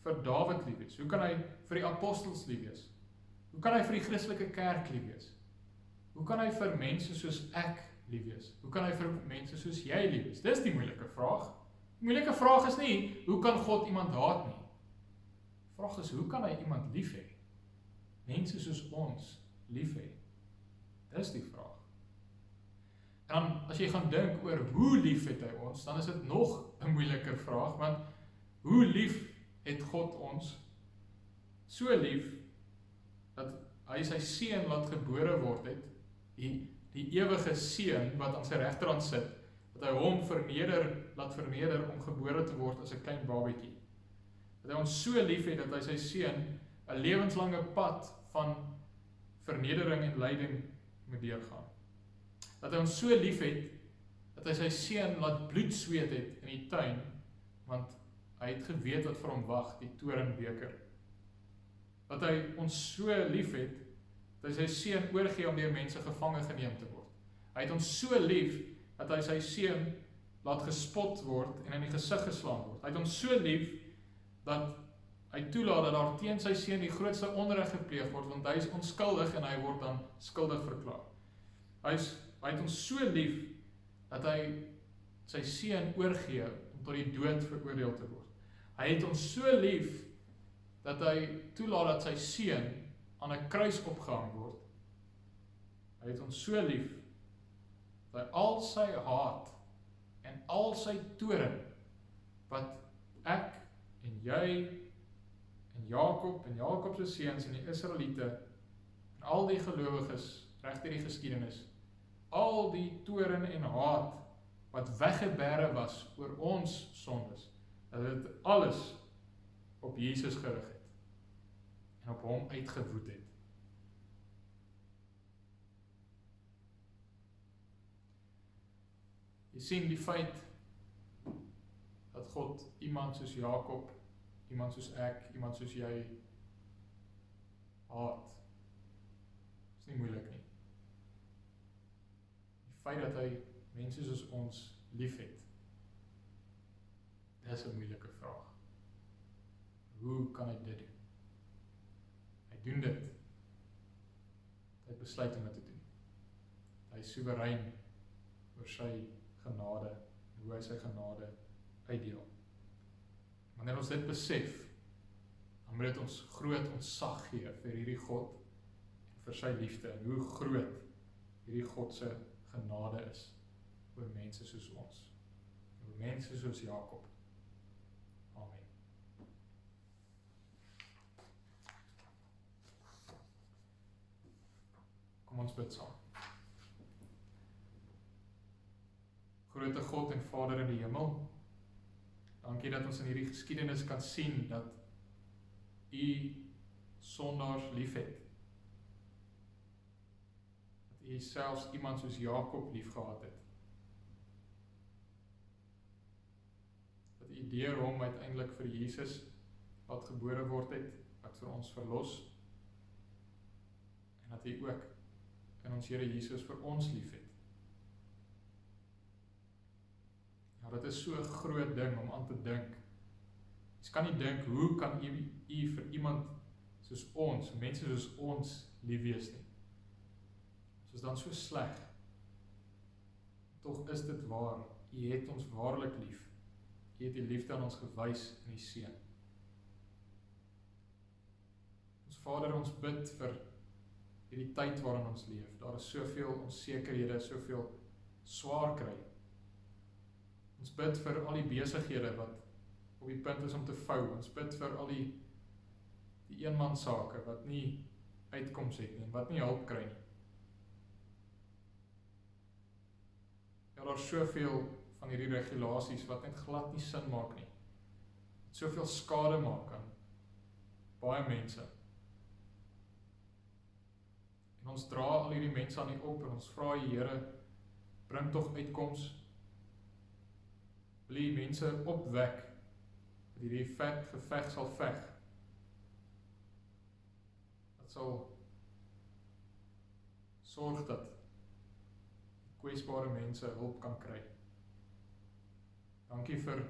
vir Dawid lief wees? Hoe kan hy vir die apostels lief wees? Hoe kan hy vir die Christelike kerk lief wees? Hoe kan hy vir mense soos ek lief wees? Hoe kan hy vir mense soos jy lief wees? Dis die moeilike vraag. Die moeilike vraag is nie, hoe kan God iemand haat nie? Die vraag is, hoe kan hy iemand lief hê? Mense soos ons lief hê. Dis die vraag. En dan, as jy gaan dink oor hoe lief het hy ons, dan is dit nog 'n moeiliker vraag, want hoe lief het God ons? So lief, dat hy sy seun laat gebore word het, die ewige seun wat aan sy regterhand sit, dat hy hom laat verneder om gebore te word as 'n klein babietjie. Dat hy ons so lief het, dat hy sy seun 'n lewenslange pad van vernedering en lyding moet deurgaan. Dat hy ons so lief het, dat hy sy seun laat bloed sweet het in die tuin, want hy het geweet wat vir hom wag, die torenbeker. Dat hy ons so lief het, dat hy sy seun oorgee om deur mense gevange geneem te word. Hy het ons so lief, dat hy sy seun laat gespot word en in die gesig geslaan word. Hy het ons so lief, dat hy toelaat dat daar teen sy seun die grootste onreg gepleeg word, want hy is onskuldig en hy word dan skuldig verklaar. Hy het ons so lief, dat hy sy seun oorgee om tot die dood veroordeel te word. Hy het ons so lief, dat hy toelaat dat sy seun aan 'n kruis opgehang word. Hy het ons so lief, dat hy al sy haat en al sy toorn, wat ek en jy en Jakob se seuns en die Israeliete en al die gelowiges reg deur die geskiedenis, al die toorn en haat wat weggebêre was oor ons sondes, dat dit alles op Jesus gerig het en op hom uitgewoed het. Jy sien die feit dat God iemand soos Jakob, iemand soos ek, iemand soos jy haat, is nie moeilik nie. Die feit dat hy mense soos ons lief het, dis 'n moeilike vraag. Hoe kan hy dit doen? Hy doen dit. Hy besluit om dit te doen. Hy is soewerein oor sy genade, en hoe hy sy genade uitdeel. Wanneer ons dit besef, dan moet dit ons groot ontzag gee vir hierdie God, en vir sy liefde en hoe groot hierdie God se genade is oor mense soos ons, oor mense soos Jakob. Amen. Kom ons bid saam. Grote God en Vader in die hemel, dankie dat ons in hierdie geskiedenis kan sien dat U sondaars liefhet. Dat U selfs iemand soos Jakob liefgehad het. Dat U deur hom uiteindelik vir Jesus wat gebore word het, wat vir ons verlos, en dat U ook in ons Here Jesus vir ons liefhet. Ja, dit is so 'n groot ding om aan te dink. Jy kan nie dink, hoe kan U vir iemand soos ons, mense soos ons lief wees nie. Ons is dan so sleg. Tog is dit waar, U het ons waarlik lief. U het die liefde aan ons gewys in die Seun. Ons Vader, ons bid vir hierdie tyd waarin ons leef. Daar is soveel onsekerhede, soveel swaar kry. Ons bid vir al die besighede wat op die punt is om te vou. Ons bid vir al die eenmansake wat nie uitkoms het nie, wat nie hulp kry nie. Ja, daar is soveel van hierdie regulasies wat net glad nie sin maak nie. Soveel skade maak aan baie mense. En ons dra al hierdie mense aan U op en ons vra U, Here, bring tog uitkoms. Wil U mense opwek dat hierdie geveg sal veg. Dat sal sorg dat kwesbare mense hulp kan kry. Dankie vir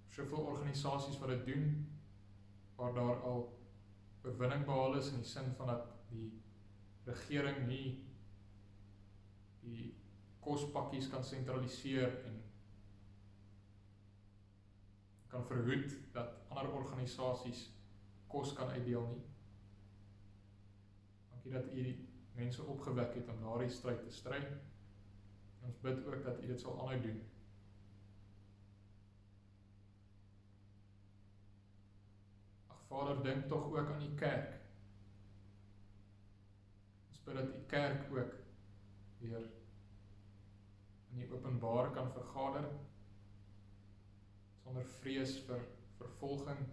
soveel organisasies wat dit doen, waar daar al oorwinning behaal is in die sin van dat die regering nie die kospakkies kan sentraliseer en kan verhoed dat ander organisasies kos kan uitdeel nie. Dankie dat U die mense opgewek het om daardie stryd te stry. En ons bid ook dat U dit sal aanhou doen. Ag Vader, dink tog ook aan U kerk. Ons bid dat U kerk ook weer in die openbaar kan vergader, sonder vrees vir vervolging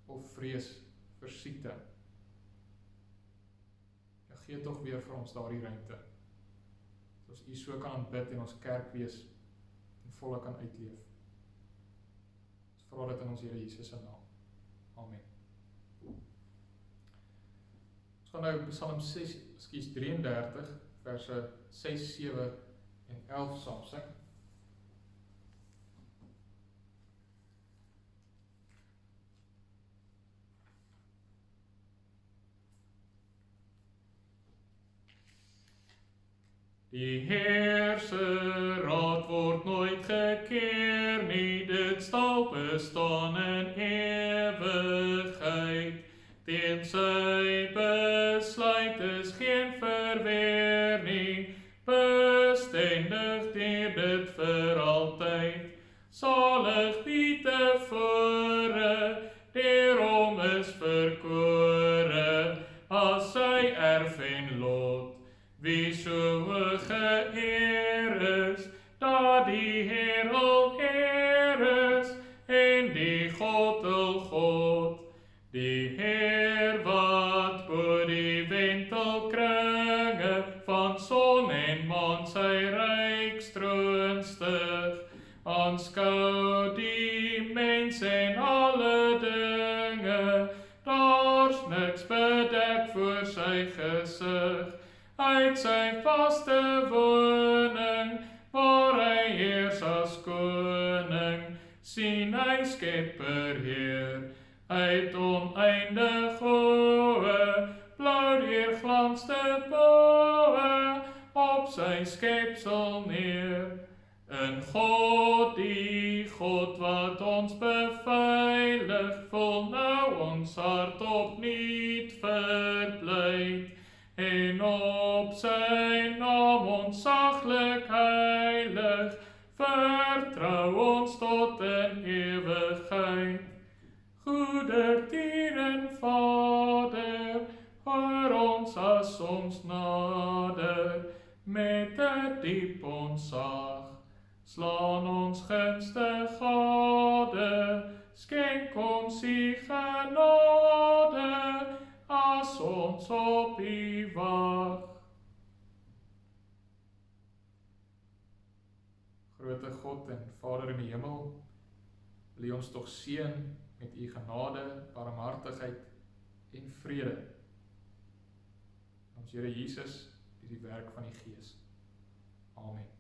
of vrees vir siekte. Ja, gee tog weer vir ons daardie ruimte, soos U so kan aanbid en ons kerk wees en volle kan uitleef. Ons vra dit in ons Here Jesus se naam. Amen. Ons gaan nou Psalm 33 verse 6, 7 en 11 saam sing. Die Heer se raad word nooit gekeer nie, dit sal bestaan in ewigheid. Teen sy besluit is geen verweer nie, bestendig deur dit vir altyd. Salig wie tevore, deur hom is verkore, as sy erf en lot. Wie so geëer is, dat die Heer al eer is, en die God al God. Die Heer wat bo die wentelkringe van son en maan sy rykstroon stig, aanskou die mens en alle dinge, daar's niks bedek voor sy gesig. Uit sy vaste woning, waar hy heers as koning, sien hy Skepper Heer, uit oneindig hoë, blou deur glanste boë, op sy skepsel neer. In God, die God wat ons beveilig, vol nou ons hart opnuut verblyd. Moeder, Dier en Vader, hoor ons as ons nader, met 'n diep ontzag, slaan ons gunste gade, skenk ons U genade, as ons op U wag. Grote God en Vader in die hemel, wil U ons tog seën met U genade, barmhartigheid en vrede. Ons Here Jesus, deur die werk van die Gees. Amen.